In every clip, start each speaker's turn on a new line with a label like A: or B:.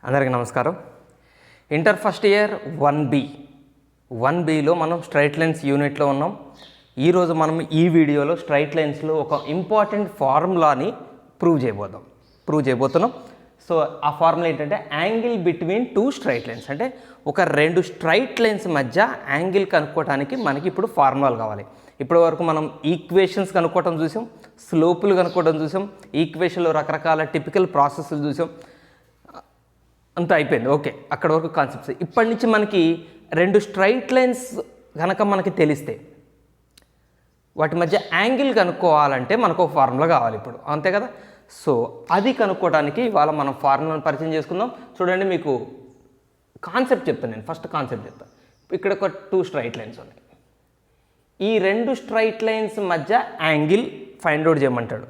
A: అందరికీ నమస్కారం. Inter first year 1Bలో మనం స్ట్రైట్ లైన్స్ యూనిట్లో ఉన్నాం. ఈరోజు మనం ఈ వీడియోలో స్ట్రైట్ లైన్స్లో ఒక ఇంపార్టెంట్ ఫార్ములాని ప్రూవ్ చేయబోతున్నాం. సో ఆ ఫార్ములా ఏంటంటే angle between two straight lines, అంటే ఒక రెండు స్ట్రైట్ లైన్స్ మధ్య యాంగిల్ కనుక్కోవడానికి మనకి ఇప్పుడు ఫార్ములాలు కావాలి. ఇప్పటి వరకు మనం ఈక్వేషన్స్ కనుక్కోవడం చూసాం, స్లోపులు కనుక్కోవడం చూసాం, ఈక్వేషన్లో రకరకాల టిపికల్ ప్రాసెస్లు చూసాం. అంతా అయిపోయింది, ఓకే, అక్కడ వరకు కాన్సెప్ట్స్. ఇప్పటి నుంచి మనకి రెండు స్ట్రైట్ లైన్స్ కనుక మనకి తెలిస్తే వాటి మధ్య యాంగిల్ కనుక్కోవాలంటే మనకు ఒక ఫార్ములా కావాలి ఇప్పుడు, అంతే కదా. సో అది కనుక్కోవడానికి ఇవాళ మనం ఫార్ములాను పరిచయం చేసుకుందాం. చూడండి, మీకు కాన్సెప్ట్ చెప్తాను. నేను ఫస్ట్ కాన్సెప్ట్ చెప్తాను. ఇక్కడ ఒక టూ స్ట్రైట్ లైన్స్ ఉన్నాయి. ఈ రెండు స్ట్రైట్ లైన్స్ మధ్య యాంగిల్ ఫైండ్ అవుట్ చేయమంటాడు.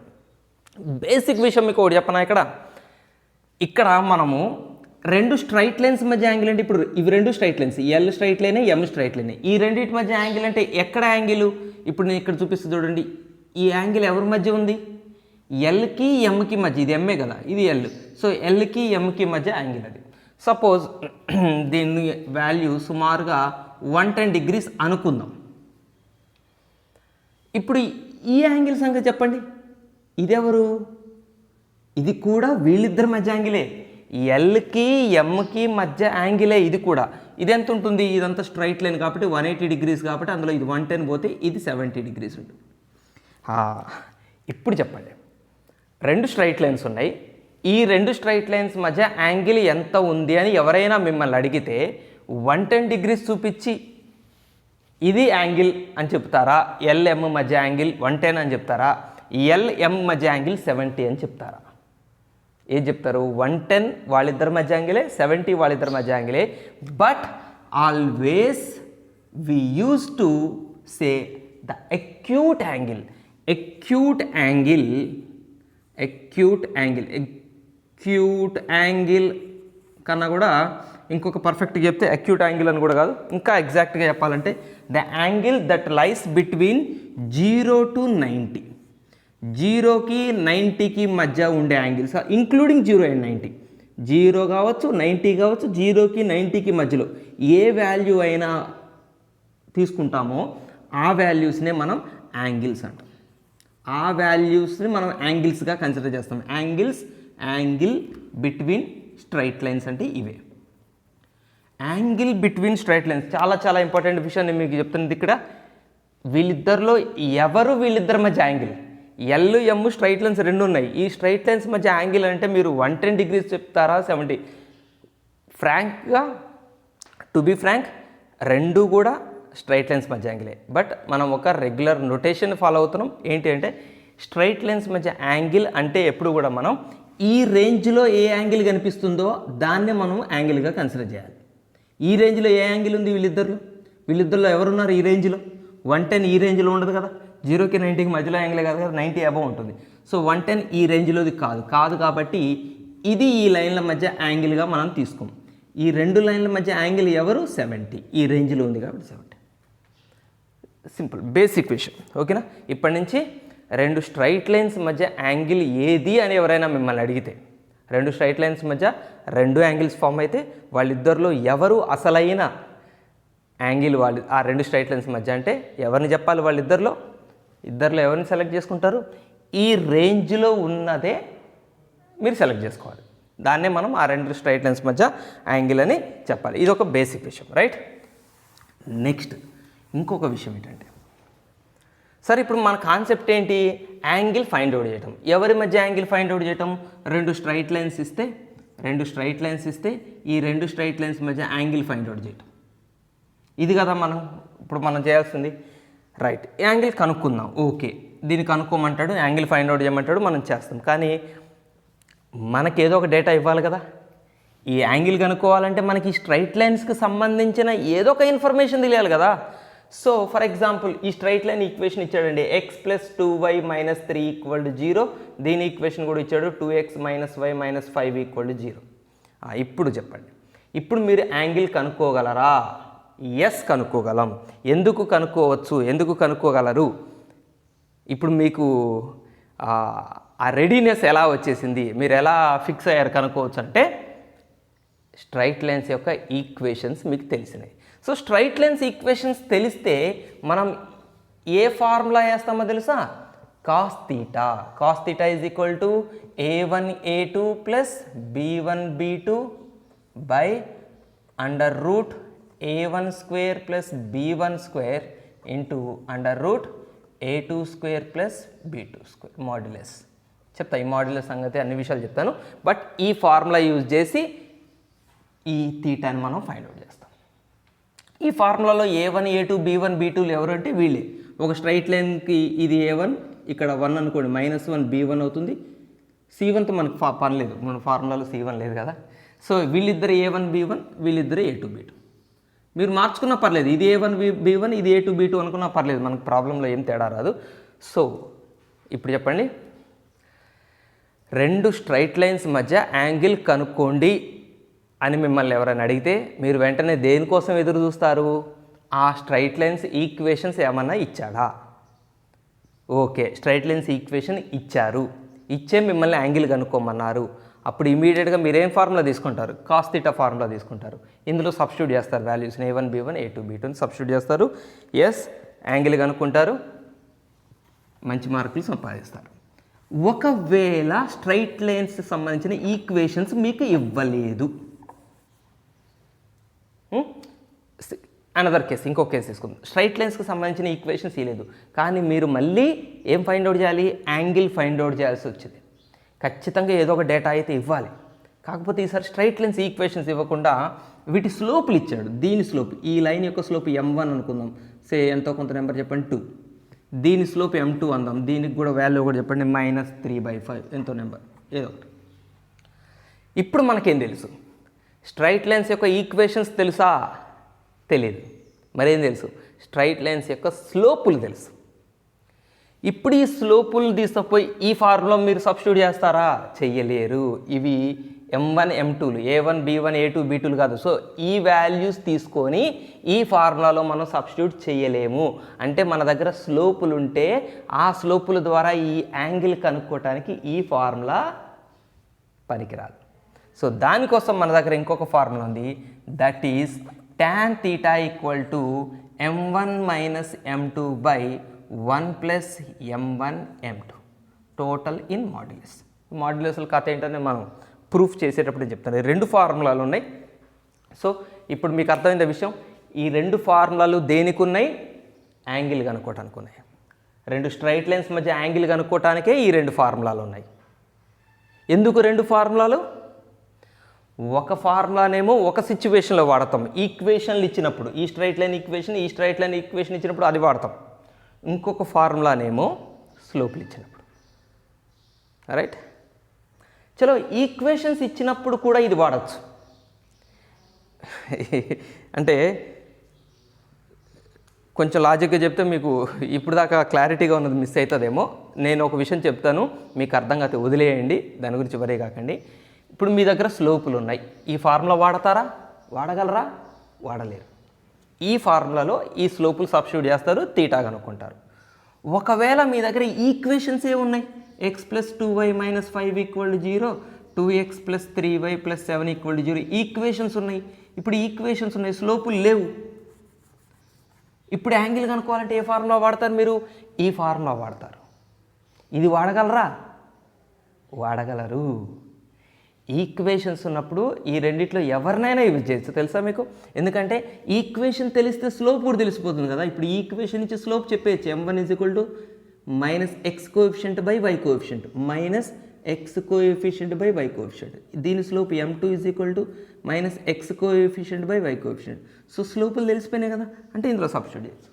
A: బేసిక్ విషయం మీకు ఒకటి చెప్పనా, ఇక్కడ మనము రెండు స్ట్రైట్ లైన్స్ మధ్య యాంగిల్ అంటే ఇప్పుడు ఇవి రెండు straight lines, L straight line, M straight line. ఈ రెండింటి మధ్య యాంగిల్ అంటే ఎక్కడ యాంగిల్? ఇప్పుడు నేను ఇక్కడ చూపిస్తుంది చూడండి. ఈ యాంగిల్ ఎవరి మధ్య ఉంది? ఎల్కి ఎంకి మధ్య. ఇది ఎంఏ కదా, ఇది ఎల్. సో ఎల్కి ఎంకి మధ్య యాంగిల్ అది. సపోజ్ దీని వాల్యూ సుమారుగా 110 degrees అనుకుందాం. ఇప్పుడు ఈ యాంగిల్ సంగతి చెప్పండి. ఇదెవరు? ఇది కూడా వీళ్ళిద్దరి మధ్య యాంగిలే. ఎల్కి ఎంకి మధ్య యాంగిలే ఇది కూడా. ఇది ఎంత ఉంటుంది? ఇదంతా స్ట్రైట్ లైన్ కాబట్టి 180 degrees కాబట్టి అందులో ఇది 110 పోతే ఇది 70 degrees ఉంటుంది. ఇప్పుడు చెప్పండి, రెండు స్ట్రైట్ లైన్స్ ఉన్నాయి. ఈ రెండు స్ట్రైట్ లైన్స్ మధ్య యాంగిల్ ఎంత ఉంది అని ఎవరైనా మిమ్మల్ని అడిగితే 110 degrees చూపించి ఇది యాంగిల్ అని చెప్తారా? ఎల్ఎం మధ్య యాంగిల్ 110 అని చెప్తారా? ఎల్ఎం మధ్య యాంగిల్ 70 అని చెప్తారా? ఏం చెప్తారు? 110 వాళ్ళిద్దరి మధ్య యాంగిలే, 70 వాళ్ళిద్దరి మధ్య యాంగిలే. But always we use to say the acute angle. Acute angle కన్నా కూడా ఇంకొక పర్ఫెక్ట్గా చెప్తే అక్యూట్ యాంగిల్ అని కూడా కాదు, ఇంకా ఎగ్జాక్ట్గా చెప్పాలంటే the angle that lies between 0 to 90. 0కి 90కి మధ్య ఉండే యాంగిల్స్, ఇంక్లూడింగ్ 0 and 90. 0 కావచ్చు, 90 కావచ్చు, 0కి 90కి మధ్యలో ఏ వాల్యూ అయినా తీసుకుంటామో ఆ వాల్యూస్నే మనం యాంగిల్స్ అంటాం. ఆ వాల్యూస్ని మనం యాంగిల్స్గా కన్సిడర్ చేస్తాం. యాంగిల్ బిట్వీన్ స్ట్రైట్ లైన్స్ అంటే ఇవే. యాంగిల్ బిట్వీన్ స్ట్రైట్ లైన్స్ చాలా చాలా ఇంపార్టెంట్ విషయం నేను మీకు చెప్తున్నది. ఇక్కడ వీళ్ళిద్దరిలో వీళ్ళిద్దరి మధ్య angle? L M straight lines రెండు ఉన్నాయి. ఈ స్ట్రైట్ లైన్స్ మధ్య యాంగిల్ అంటే మీరు 110 degrees చెప్తారా 70? ఫ్రాంక్గా, టు బీ ఫ్రాంక్, రెండు కూడా స్ట్రైట్ లైన్స్ మధ్య యాంగిలే. బట్ మనం ఒక రెగ్యులర్ నొటేషన్ ఫాలో అవుతున్నాం. ఏంటి అంటే స్ట్రైట్ లైన్స్ మధ్య యాంగిల్ అంటే ఎప్పుడు కూడా మనం ఈ రేంజ్లో ఏ యాంగిల్ కనిపిస్తుందో దాన్నే మనం యాంగిల్గా కన్సిడర్ చేయాలి. ఈ రేంజ్లో ఏ యాంగిల్ ఉంది? వీళ్ళిద్దరిలో ఎవరున్నారు ఈ రేంజ్లో? 110 ఈ రేంజ్లో ఉండదు కదా, 0కి 90కి మధ్యలో యాంగిలే కాదు కదా, 90 అబవ్ ఉంటుంది. సో 110 ఈ రేంజ్లోది కాదు కాబట్టి ఇది ఈ లైన్ల మధ్య యాంగిల్గా మనం తీసుకోం. ఈ రెండు లైన్ల మధ్య యాంగిల్ ఎవరు? 70. ఈ రేంజ్లో ఉంది కాబట్టి 70. సింపుల్ బేసిక్ విషయం, ఓకేనా. ఇప్పటి నుంచి రెండు స్ట్రైట్ లైన్స్ మధ్య యాంగిల్ ఏది అని ఎవరైనా మిమ్మల్ని అడిగితే, రెండు స్ట్రైట్ లైన్స్ మధ్య రెండు యాంగిల్స్ ఫామ్ అయితే వాళ్ళిద్దరిలో ఎవరు అసలైన యాంగిల్ ఆ రెండు స్ట్రైట్ లైన్స్ మధ్య అంటే ఎవరిని చెప్పాలి? ఇద్దరిలో ఎవరిని సెలెక్ట్ చేసుకుంటారు? ఈ రేంజ్లో ఉన్నదే మీరు సెలెక్ట్ చేసుకోవాలి. దాన్నే మనం ఆ రెండు స్ట్రైట్ లైన్స్ మధ్య యాంగిల్ అని చెప్పాలి. ఇది ఒక బేసిక్ విషయం, రైట్. నెక్స్ట్ ఇంకొక విషయం ఏంటంటే, సరే ఇప్పుడు మన కాన్సెప్ట్ ఏంటి? యాంగిల్ ఫైండ్ అవుట్ చేయటం. ఎవరి మధ్య యాంగిల్ ఫైండ్ అవుట్ చేయటం? రెండు స్ట్రైట్ లైన్స్ ఇస్తే ఈ రెండు స్ట్రైట్ లైన్స్ మధ్య యాంగిల్ ఫైండ్ అవుట్ చేయటం. ఇది కదా మనం చేయాల్సింది, రైట్. యాంగిల్ కనుక్కుందాం, ఓకే, దీన్ని కనుక్కోమంటాడు, యాంగిల్ ఫైండ్ అవుట్ చేయమంటాడు, మనం చేస్తాం. కానీ మనకి ఏదో ఒక డేటా ఇవ్వాలి కదా. ఈ యాంగిల్ కనుక్కోవాలంటే మనకి స్ట్రైట్ లైన్స్కి సంబంధించిన ఏదో ఒక ఇన్ఫర్మేషన్ తెలియాలి కదా. సో ఫర్ ఎగ్జాంపుల్ ఈ స్ట్రైట్ లైన్ ఈక్వేషన్ ఇచ్చాడండి, x + 2y - 3 = 0. దీని ఈక్వేషన్ కూడా ఇచ్చాడు, 2x - y - 5 = 0. ఇప్పుడు చెప్పండి, ఇప్పుడు మీరు యాంగిల్ కనుక్కోగలరా? ఎస్, కనుక్కోగలం. ఎందుకు కనుక్కోగలరు? ఇప్పుడు మీకు ఆ రెడీనెస్ ఎలా వచ్చేసింది, మీరు ఎలా ఫిక్స్ అయ్యారు కనుక్కోవచ్చు అంటే, స్ట్రైట్ లైన్స్ యొక్క ఈక్వేషన్స్ మీకు తెలిసినాయి. సో స్ట్రైట్ లైన్స్ ఈక్వేషన్స్ తెలిస్తే మనం ఏ ఫార్ములా వేస్తామో తెలుసా? Cos theta. Cos theta is equal to a1 a2 plus b1 b2 by under root a1 square plus b1 square into under root a2 square plus b2 square modulus. చెప్తా ఈ modulus సంగతి అన్ని విషయాలు చెప్తాను. But ఈ formula use చేసి ఈ థీటాని మనం ఫైండ్ అవుట్ చేస్తాం. ఈ ఫార్ములాలో a1 a2 b1 b2లు ఎవరు అంటే వీళ్ళే. ఒక స్ట్రైట్ లైన్కి ఇది a1, ఇక్కడ 1 అనుకోండి, -1 b1 అవుతుంది. c1తో మనకు పని లేదు, మన ఫార్ములాలో c1 లేదు కదా. సో వీళ్ళిద్దరు a1 b1, వీళ్ళిద్దరు a2 b2. మీరు మార్చుకున్నా పర్లేదు, ఇది a1 b1 ఇది a2 b2 అనుకున్నా పర్లేదు, మనకు ప్రాబ్లంలో ఏం తేడా రాదు. సో ఇప్పుడు చెప్పండి, రెండు స్ట్రైట్ లైన్స్ మధ్య యాంగిల్ కనుక్కోండి అని మిమ్మల్ని ఎవరైనా అడిగితే మీరు వెంటనే దేనికోసం ఎదురు చూస్తారు? ఆ స్ట్రైట్ లైన్స్ ఈక్వేషన్స్ ఏమన్నా ఇచ్చాడా? ఓకే, స్ట్రైట్ లైన్స్ ఈక్వేషన్ ఇచ్చారు, ఇచ్చే మిమ్మల్ని యాంగిల్ కనుక్కోమన్నారు. అప్పుడు ఇమీడియట్గా మీరేం ఫార్ములా తీసుకుంటారు? కాస్ థీటా ఫార్ములా తీసుకుంటారు. ఇందులో సబ్స్టిట్యూట్ చేస్తారు వాల్యూస్ని, a1 b1 a2 b2 substitute చేస్తారు. ఎస్, యాంగిల్ కనుక్కుంటారు, మంచి మార్కులు సంపాదిస్తారు. ఒకవేళ స్ట్రైట్ లైన్స్ సంబంధించిన ఈక్వేషన్స్ మీకు ఇవ్వలేదు, అనదర్ కేస్, ఇంకో కేసు తీసుకుందాం. స్ట్రైట్ లైన్స్కి సంబంధించిన ఈక్వేషన్స్ ఇవ్వలేదు, కానీ మీరు మళ్ళీ ఏం ఫైండ్ అవుట్ చేయాలి? యాంగిల్ ఫైండ్ అవుట్ చేయాల్సి వచ్చింది. ఖచ్చితంగా ఏదో ఒక డేటా అయితే ఇవ్వాలి. కాకపోతే ఈసారి స్ట్రైట్ లైన్స్ ఈక్వేషన్స్ ఇవ్వకుండా వీటి స్లోపులు ఇచ్చాడు. దీని స్లోప్, ఈ లైన్ యొక్క స్లోప్ m1 అనుకుందాం, సే ఎంతో కొంత నెంబర్ చెప్పండి 2. దీని స్లోప్ m2 అందాం, దీనికి కూడా వాల్యూ కూడా చెప్పండి -3/5 ఎంతో నెంబర్ ఏదో ఒకటి. ఇప్పుడు మనకేం తెలుసు? స్ట్రైట్ లైన్స్ యొక్క ఈక్వేషన్స్ తెలుసా? తెలియదు. మరేం తెలుసు? స్ట్రైట్ లైన్స్ యొక్క స్లోపులు తెలుసు. ఇప్పుడు ఈ స్లోపులు తీసుకుపోయి ఈ ఫార్ములా మీరు సబ్స్టిట్యూట్ చేస్తారా? చెయ్యలేరు. ఇవి m1 m2లు, a1 b1 a2 b2లు కాదు. సో ఈ వాల్యూస్ తీసుకొని ఈ ఫార్ములాలో మనం సబ్స్టిట్యూట్ చేయలేము. అంటే మన దగ్గర స్లోపులు ఉంటే ఆ స్లోపుల ద్వారా ఈ యాంగిల్ కనుక్కోవటానికి ఈ ఫార్ములా పనికిరాదు. సో దానికోసం మన దగ్గర ఇంకొక ఫార్ములా ఉంది, that is tan theta equal to m1 minus m2 by 1 plus m1 m2 total in modulus. మాడ్యులస్ల కథ ఏంటనే మనం ప్రూఫ్ చేసేటప్పుడు చెప్తాను. రెండు ఫార్ములాలు ఉన్నాయి. సో ఇప్పుడు మీకు అర్థమైంది విషయం. ఈ రెండు ఫార్ములాలు దేనికి ఉన్నాయి? యాంగిల్ కనుక్కోవటానికి ఉన్నాయి. రెండు స్ట్రైట్ లైన్స్ మధ్య యాంగిల్ కనుక్కోవటానికే ఈ రెండు ఫార్ములాలు ఉన్నాయి. ఎందుకు రెండు ఫార్ములాలు? ఒక ఫార్ములానేమో ఒక సిచ్యువేషన్లో వాడతాం, ఈక్వేషన్లు ఇచ్చినప్పుడు, ఈ స్ట్రైట్ లైన్ ఈక్వేషన్ ఇచ్చినప్పుడు అది వాడతాం. ఇంకొక ఫార్ములానేమో స్లోప్లు ఇచ్చినప్పుడు. రైట్? చలో, ఈక్వేషన్స్ ఇచ్చినప్పుడు కూడా ఇది వాడచ్చు. అంటే కొంచెం లాజిక్గా చెప్తే మీకు ఇప్పుడు దాకా క్లారిటీగా ఉన్నది మిస్ అవుతుందేమో. నేను ఒక విషయం చెప్తాను, మీకు అర్థం కాకపోతే వదిలేయండి, దాని గురించి వరే కాకండి. ఇప్పుడు మీ దగ్గర స్లోపులు ఉన్నాయి, ఈ ఫార్ములా వాడతారా? వాడగలరా? వాడలేరు. ఈ ఫార్ములాలో ఈ స్లోపులు సబ్స్టిట్యూట్ చేస్తారు, తీటా కనుక్కుంటారు. ఒకవేళ మీ దగ్గర ఈక్వేషన్స్ ఏమున్నాయి? x + 2y - 5 = 0, 2x + 3y + 7 = 0 equations ఉన్నాయి. ఇప్పుడు ఈక్వేషన్స్ ఉన్నాయి, స్లోపులు లేవు. ఇప్పుడు యాంగిల్ కనుక్కోవాలంటే ఏ ఫార్ములా వాడతారు మీరు? ఈ ఫార్ములా వాడతారు. ఇది వాడగలరా? వాడగలరు. ఈక్వేషన్స్ ఉన్నప్పుడు ఈ రెండిట్లో ఎవరినైనా యూజ్ చేయొచ్చు, తెలుసా మీకు? ఎందుకంటే ఈక్వేషన్ తెలిస్తే స్లోప్ కూడా తెలిసిపోతుంది కదా. ఇప్పుడు ఈక్వేషన్ నుంచి స్లోప్ చెప్పేయచ్చు. m1 = -x coefficient by y coefficient, -x coefficient by y coefficient. దీని slope m2 = -x coefficient by y coefficient. So స్లోపులు తెలిసిపోయినాయి కదా, అంటే ఇందులో సబ్స్టిట్యూట్ చేయొచ్చు.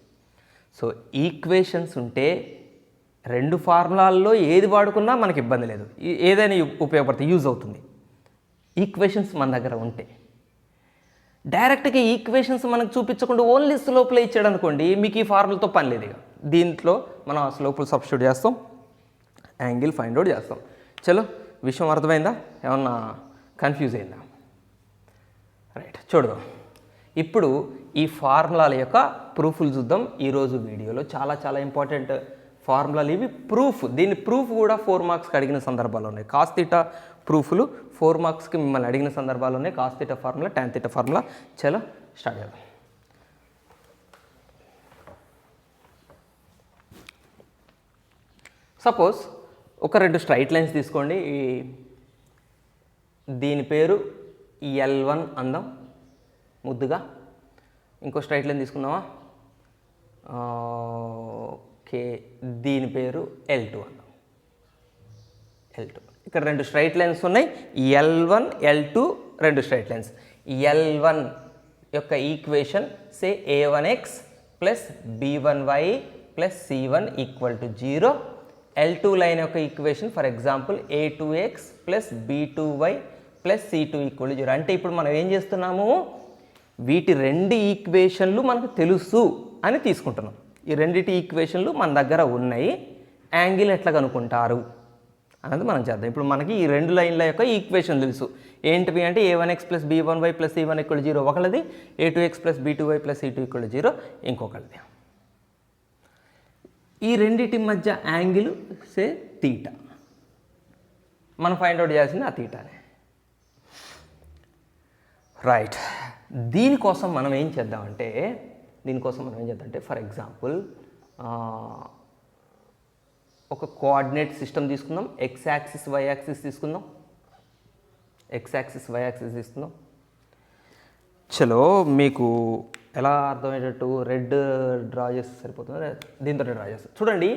A: సో ఈక్వేషన్స్ ఉంటే రెండు ఫార్ములాల్లో ఏది వాడుకున్నా మనకి ఇబ్బంది లేదు, ఏదైనా ఉపయోగపడుతుంది, యూజ్ అవుతుంది. ఈక్వేషన్స్ మన దగ్గర ఉంటే డైరెక్ట్గా ఈక్వేషన్స్ మనకు చూపించకుండా ఓన్లీ స్లోపులో ఇచ్చాడు అనుకోండి, మీకు ఈ ఫార్ములాతో పని లేదు. ఇక దీంట్లో మనం ఆ స్లోపులు సబ్స్టిట్యూట్ చేస్తాం, యాంగిల్ ఫైండ్ అవుట్ చేస్తాం. చలో, విషయం అర్థమైందా? ఏమన్నా కన్ఫ్యూజ్ అయిందా? రైట్, చూడదాం. ఇప్పుడు ఈ ఫార్ములాల యొక్క ప్రూఫ్లు చూద్దాం ఈరోజు వీడియోలో. చాలా చాలా ఇంపార్టెంట్ ఫార్ములాలు ఇవి. ప్రూఫ్, దీని ప్రూఫ్ కూడా 4 మార్క్స్కి అడిగిన సందర్భాలు ఉన్నాయి. కాస్ థీటా ప్రూఫ్లు 4 మార్క్స్కి మిమ్మల్ని అడిగిన సందర్భాలు ఉన్నాయి. Cos theta formula, tan theta formula. చలో స్టార్ట్ చేద్దాం. సపోజ్ ఒక 2 స్ట్రైట్ లైన్స్ తీసుకోండి. దీని పేరు L1 అందాం ముద్దుగా. ఇంకో స్ట్రైట్ లైన్ తీసుకుందామా? ఓకే, దీని పేరు L2 అందాం. L2. ఇక్కడ 2 స్ట్రైట్ లైన్స్ ఉన్నాయి. L1, L2 2 straight lines. L1 యొక్క equation say a1x plus b1y plus c1 equal to 0. L2 line యొక్క equation for example a2x plus b2y plus c2 equal to 0. అంటే ఇప్పుడు మనం ఏం చేస్తున్నాము, వీటి 2 ఈక్వేషన్లు మనకు తెలుసు అని తీసుకుంటున్నాం. ఈ 2 ఈక్వేషన్లు మన దగ్గర ఉన్నాయి, యాంగిల్ ఎట్లా కనుక్కుంటారు అనేది మనం చేద్దాం. ఇప్పుడు మనకి ఈ 2 లైన్ల యొక్క ఈక్వేషన్ తెలుసు. ఏంటివి అంటే a1x plus b1y plus c1 equal to 0 ఒకళ్ళది, a2x plus b2y plus c2 equal to 0 ఇంకొకళ్ళది. ఈ రెండిటి మధ్య యాంగిల్ సే తీటా. మనం ఫైండ్ అవుట్ చేయాల్సింది ఆ తీటానే. రైట్. దీనికోసం మనం ఏం చేద్దామంటే ఫర్ ఎగ్జాంపుల్ ఒక కోఆర్డినేట్ సిస్టమ్ తీసుకుందాం. ఎక్స్ యాక్సిస్ వై యాక్సిస్ తీసుకుందాం. చలో మీకు ఎలా అర్థమయ్యేటట్టు రెడ్ డ్రా చేస్తే సరిపోతుంది. దీంతో డ్రా చేస్తాం. చూడండి,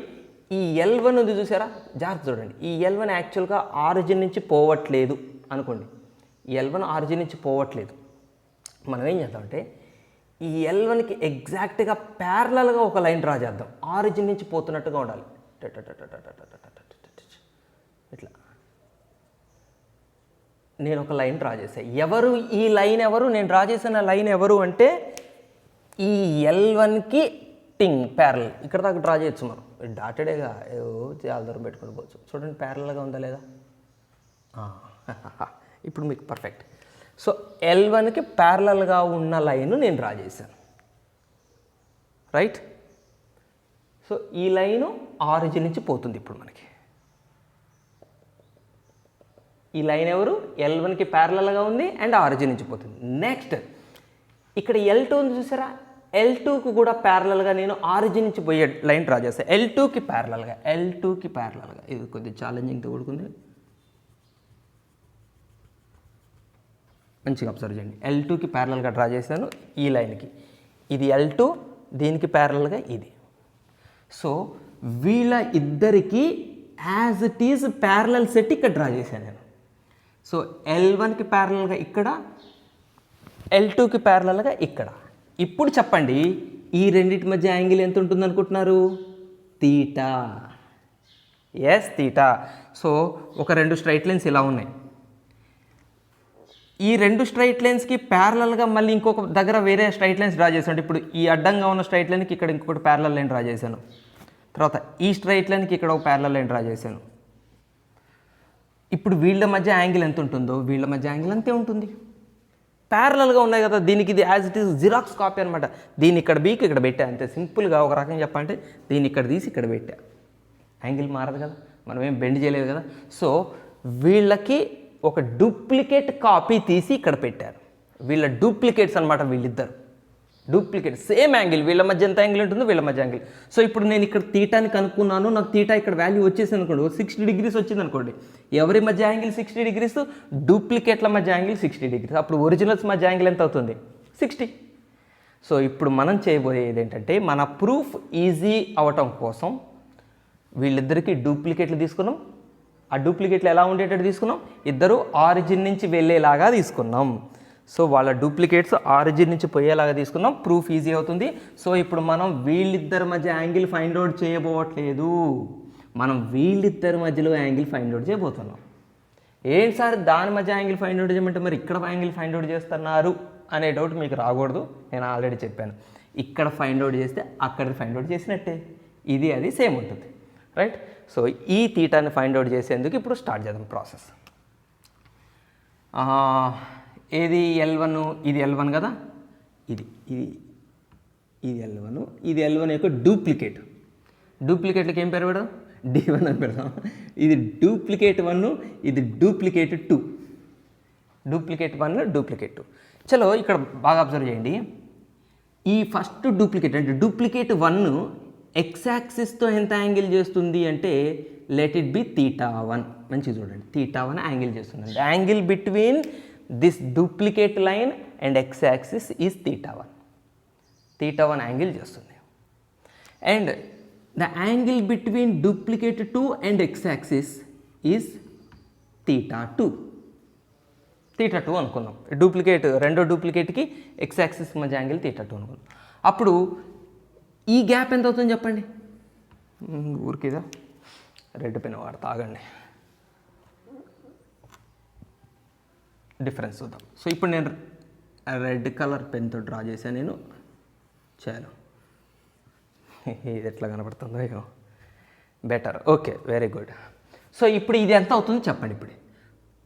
A: ఈ L1 ఉంది చూసారా, జాగ్రత్త చూడండి. ఈ L1 యాక్చువల్గా ఆరిజిన్ నుంచి పోవట్లేదు అనుకోండి. ఈ L1 ఆరిజిన్ నుంచి పోవట్లేదు. మనం ఏం చేద్దామంటే ఈ L1కి ఎగ్జాక్ట్గా ప్యారలల్గా ఒక లైన్ డ్రా చేద్దాం. ఆరిజిన్ నుంచి పోతున్నట్టుగా ఉండాలి. ఇట్లా నేను ఒక లైన్ డ్రా చేశాను. ఎవరు ఈ లైన్, నేను డ్రా చేసిన లైన్ ఎవరు అంటే ఈ L1కి ప్యారల్ ఇక్కడ దాకా డ్రా చేయొచ్చు. మనం డాటెడేగా చాలా దూరం పెట్టుకుని పోవచ్చు. చూడండి ప్యారల్గా ఉందా లేదా. ఇప్పుడు మీకు పర్ఫెక్ట్. సో L1కి ప్యారలల్గా ఉన్న లైన్ నేను డ్రా చేశాను. రైట్. సో ఈ లైను ఆరిజిన్ నుంచి పోతుంది. ఇప్పుడు మనకి ఈ లైన్ ఎవరు, L1కి ప్యారలల్గా ఉంది అండ్ ఆరిజిన్ నుంచి పోతుంది. నెక్స్ట్ ఇక్కడ L2 ఉంది చూసారా, L2కు కూడా ప్యారలల్గా నేను ఆరిజిన్ నుంచి పోయే లైన్ డ్రా చేస్తాను. L2కి ప్యారలల్గా ఇది కొద్దిగా ఛాలెంజింగ్తో కూడుకుంది. మంచిగా అబ్జర్వ్ చేయండి. L2కి ప్యారలల్గా డ్రా చేశాను ఈ లైన్కి. ఇది L2, దీనికి ప్యారలల్గా ఇది. సో వీళ్ళ ఇద్దరికి as it is parallel set ఇక్కడ డ్రా చేశాను నేను. సో L1కి ప్యారలల్గా ఇక్కడ, L2కి ప్యారలల్గా ఇక్కడ. ఇప్పుడు చెప్పండి, ఈ రెండింటి మధ్య యాంగిల్ ఎంత ఉంటుంది అనుకుంటున్నారు? తీటా. Yes, theta. సో ఒక 2 స్ట్రైట్ లైన్స్ ఇలా ఉన్నాయి. ఈ 2 స్ట్రైట్ లైన్స్కి ప్యారలల్గా మళ్ళీ ఇంకొక దగ్గర వేరే స్ట్రైట్ లైన్స్ డ్రా చేశాను. ఇప్పుడు ఈ అడ్డంగా ఉన్న స్ట్రైట్ లైన్కి ఇక్కడ ఇంకొకటి ప్యారలల్ లైన్ డ్రా చేశాను. తర్వాత ఈ స్ట్రైట్ లైన్కి ఇక్కడ ఒక ప్యారలల్ లైన్ డ్రా చేశాను. ఇప్పుడు వీళ్ళ మధ్య యాంగిల్ ఎంత ఉంటుందో వీళ్ళ మధ్య యాంగిల్ అంతే ఉంటుంది. ప్యారలల్గా ఉన్నాయి కదా, దీనికి ఇది as it is xerox copy అనమాట. దీన్ని ఇక్కడ బీకి ఇక్కడ పెట్టా అంతే. సింపుల్గా ఒక రకంగా చెప్పాలంటే దీన్ని ఇక్కడ తీసి ఇక్కడ పెట్టా. యాంగిల్ మారదు కదా, మనం ఏం బెండ్ చేయలేదు కదా. సో వీళ్ళకి ఒక డూప్లికేట్ కాపీ తీసి ఇక్కడ పెట్టారు. వీళ్ళ డూప్లికేట్స్ అనమాట వీళ్ళిద్దరు. Duplicate same angle. వీళ్ళ మధ్య ఎంత యాంగిల్ ఉంటుందో వీళ్ళ మధ్య యాంగిల్. సో ఇప్పుడు నేను ఇక్కడ తీటాని కనుక్కున్నాను. నాకు తీటా ఇక్కడ వాల్యూ వచ్చేసింది అనుకోండి, 60 degrees వచ్చింది అనుకోండి. ఎవరి మధ్య యాంగిల్ 60 degrees? డూప్లికేట్ల మధ్య యాంగిల్ 60 degrees. అప్పుడు ఒరిజినల్స్ మధ్య యాంగిల్ ఎంత అవుతుంది? 60. సో ఇప్పుడు మనం చేయబోయేది ఏంటంటే, మన ప్రూఫ్ ఈజీ అవటం కోసం వీళ్ళిద్దరికీ డూప్లికేట్లు తీసుకున్నాం. ఆ డూప్లికేట్లు ఎలా ఉండేటట్టు తీసుకున్నాం? ఇద్దరు ఆరిజిన్ నుంచి వెళ్ళేలాగా తీసుకున్నాం. సో వాళ్ళ డూప్లికేట్స్ ఆరిజిన్ నుంచి పోయేలాగా తీసుకున్నాం. ప్రూఫ్ ఈజీ అవుతుంది. సో ఇప్పుడు మనం వీళ్ళిద్దరి మధ్య యాంగిల్ ఫైండ్ అవుట్ చేయబోవట్లేదు, మనం వీళ్ళిద్దరి మధ్యలో యాంగిల్ ఫైండ్ అవుట్ చేయబోతున్నాం. ఏంటి సార్ దాని మధ్య యాంగిల్ ఫైండ్ అవుట్ చేయమంటే మరి ఇక్కడ యాంగిల్ ఫైండ్ అవుట్ చేస్తున్నారు అనే డౌట్ మీకు రాకూడదు. నేను ఆల్రెడీ చెప్పాను, ఇక్కడ ఫైండ్ అవుట్ చేస్తే అక్కడ ఫైండ్ అవుట్ చేసినట్టే. ఇది అది సేమ్ ఉంటుంది. రైట్. సో ఈ తీటాని ఫైండ్ అవుట్ చేసేందుకు ఇప్పుడు స్టార్ట్ చేద్దాం ప్రాసెస్. ఏది L1, ఇది L1 కదా, ఇది L1, ఇది L1 యొక్క డూప్లికేట్. డూప్లికేట్లకి ఏం పేరు పెడదాం? D1 అని పెడదాం. ఇది డూప్లికేట్ 1, ఇది డూప్లికేట్ 2. Duplicate 1, duplicate 2. చలో ఇక్కడ బాగా అబ్జర్వ్ చేయండి. ఈ ఫస్ట్ డూప్లికేట్ అంటే డూప్లికేట్ 1 ఎక్స్ యాక్సిస్తో ఎంత యాంగిల్ చేస్తుంది అంటే లెట్ ఇట్ బి θ1. మంచిగా చూడండి, θ1 యాంగిల్ చేస్తుంది. Angle between this duplicate line and x axis is θ1. θ1 angle చేస్తుంది. And the angle between duplicate 2 and x axis is θ2. θ2 అనుకుందాం. రెండో డూప్లికేట్కి ఎక్స్ యాక్సిస్ మధ్య యాంగిల్ θ2 అనుకుందాం. అప్పుడు ఈ గ్యాప్ ఎంత అవుతుంది చెప్పండి? ఊరికిదా రెడ్ పెన్ వాడతా, ఆగండి, డిఫరెన్స్ చూద్దాం. సో ఇప్పుడు నేను రెడ్ కలర్ పెన్తో డ్రా చేశాను. నేను చాలు, ఇది ఎట్లా కనపడుతుందో ఏమో, better, okay, very good. So ఇప్పుడు ఇది ఎంత అవుతుంది చెప్పండి? ఇప్పుడు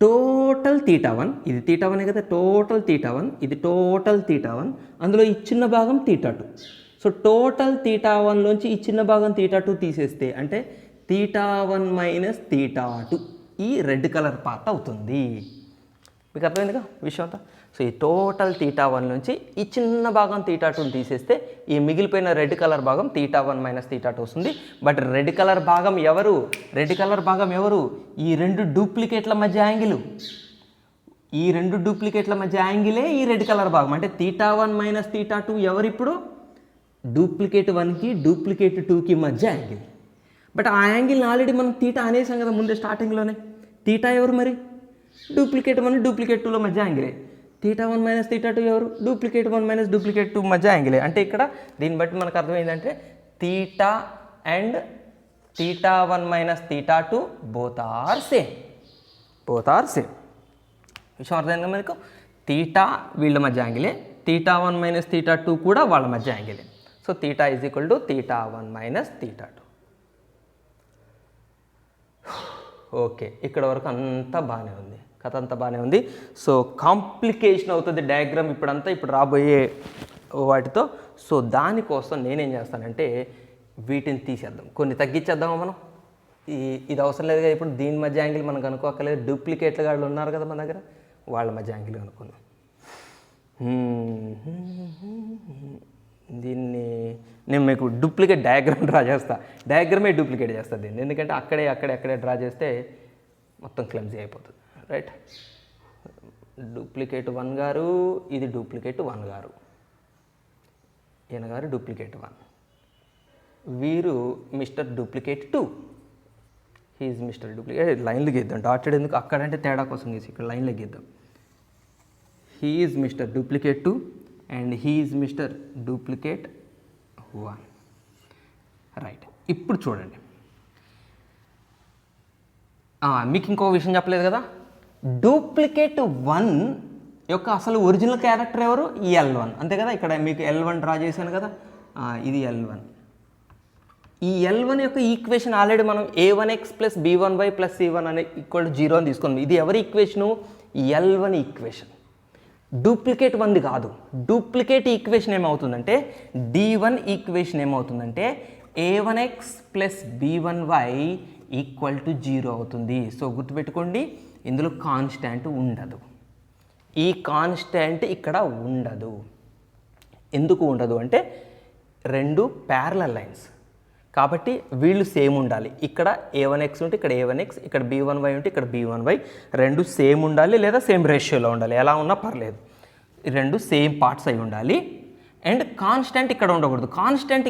A: టోటల్ θ1, ఇది θ1 కదా, టోటల్ θ1, ఇది టోటల్ θ1, అందులో ఈ చిన్న భాగం θ2. సో టోటల్ θ1లోంచి ఈ చిన్న భాగం θ2 తీసేస్తే అంటే θ1 మైనస్ θ2 ఈ రెడ్ కలర్ పార్ట్ అవుతుంది. మీకు అర్థమైందిగా విషయం అంతా? సో ఈ టోటల్ θ1 నుంచి ఈ చిన్న భాగం θ2ని తీసేస్తే ఈ మిగిలిపోయిన రెడ్ కలర్ భాగం θ1 మైనస్ θ2 వస్తుంది. బట్ రెడ్ కలర్ భాగం ఎవరు? ఈ రెండు డూప్లికేట్ల మధ్య యాంగిల్. ఈ రెండు డూప్లికేట్ల మధ్య యాంగిలే ఈ రెడ్ కలర్ భాగం. అంటే θ1 మైనస్ θ2 ఎవరు? ఇప్పుడు డూప్లికేట్ 1కి డూప్లికేట్ 2కి మధ్య యాంగిల్. బట్ ఆ యాంగిల్ని ఆల్రెడీ మనం θ అనేసాం కదా ముందే స్టార్టింగ్లోనే. θ ఎవరు మరి? డూప్లికేట్ 1 డూప్లికేట్ 2ల మధ్య యాంగిలే. θ1 మైనస్ θ2 ఎవరు? డూప్లికేట్ 1 మైనస్ డూప్లికేట్ 2 మధ్య యాంగిలే. అంటే ఇక్కడ దీన్ని బట్టి మనకు అర్థమైందంటే θ and θ1 minus θ2 both are same. విషయం అర్థమైందా మనకు? θ వీళ్ళ మధ్య యాంగిలే, θ1 మైనస్ θ2 కూడా వాళ్ళ మధ్య యాంగిలే. So θ is equal to θ1 minus θ2. Okay, ఇక్కడ వరకు అంతా బాగానే ఉంది, కథ అంతా బాగానే ఉంది. సో కాంప్లికేషన్ అవుతుంది డయాగ్రామ్ ఇప్పుడు రాబోయే వాటితో. సో దానికోసం నేనేం చేస్తానంటే వీటిని తీసేద్దాం, కొన్ని తగ్గించేద్దామా మనం. ఇది అవసరం లేదు కదా ఇప్పుడు, దీని మధ్య యాంగిల్ మనం కనుక్కోక్కర్లేదు. డూప్లికేట్ల వాళ్ళు ఉన్నారు కదా మన దగ్గర, వాళ్ళ మధ్య యాంగిల్ కనుక్కుందాం. దీన్ని నేను మీకు డూప్లికేట్ డయాగ్రామ్ డ్రా చేస్తా, డయాగ్రామే డూప్లికేట్ చేస్తా దీన్ని, ఎందుకంటే అక్కడే డ్రా చేస్తే మొత్తం క్లమ్జీ అయిపోతుంది. రైట్, డూప్లికేట్ 1 గారు, ఇది డూప్లికేట్ 1 గారు, ఈయన గారు డూప్లికేట్ 1, వీరు mister duplicate 2, he is mister duplicate. లైన్లు గీద్దాం, డాటెడ్ ఎందుకు అక్కడంటే తేడా కోసం గీసి ఇక్కడ లైన్లు గీద్దాం. He is mister duplicate 2 and he is mister duplicate 1. Right, ఇప్పుడు చూడండి, మీకు ఇంకో విషయం చెప్పలేదు కదా, డూప్లికేట్ 1 యొక్క అసలు ఒరిజినల్ క్యారెక్టర్ ఎవరు? L1, అంతే కదా. ఇక్కడ మీకు L1 డ్రా చేశాను కదా, ఇది L1. ఈ L1 యొక్క ఈక్వేషన్ ఆల్రెడీ మనం a1x plus b1y plus c1 అనే ఈక్వల్ టు 0 అని తీసుకున్నాం. ఇది ఎవరి ఈక్వేషను? L1 ఈక్వేషన్, డూప్లికేట్ 1 కాదు. డూప్లికేట్ ఈక్వేషన్ ఏమవుతుందంటే D1 ఈక్వేషన్ ఏమవుతుందంటే a1x plus b1y equal to 0 అవుతుంది. సో గుర్తుపెట్టుకోండి, ఇందులో కాన్స్టాంట్ ఉండదు. ఈ కాన్స్టాంట్ ఇక్కడ ఉండదు. ఎందుకు ఉండదు అంటే రెండు ప్యారలల్ లైన్స్ కాబట్టి వీళ్ళు సేమ్ ఉండాలి. ఇక్కడ a1x ఉంటే ఇక్కడ a1x, ఇక్కడ b1y ఉంటే ఇక్కడ b1y, రెండు సేమ్ ఉండాలి లేదా సేమ్ రేషియోలో ఉండాలి, ఎలా ఉన్నా పర్లేదు. రెండు సేమ్ పార్ట్స్ అయి ఉండాలి. అండ్ కాన్స్టెంట్ ఇక్కడ ఉండకూడదు. కాన్స్టెంట్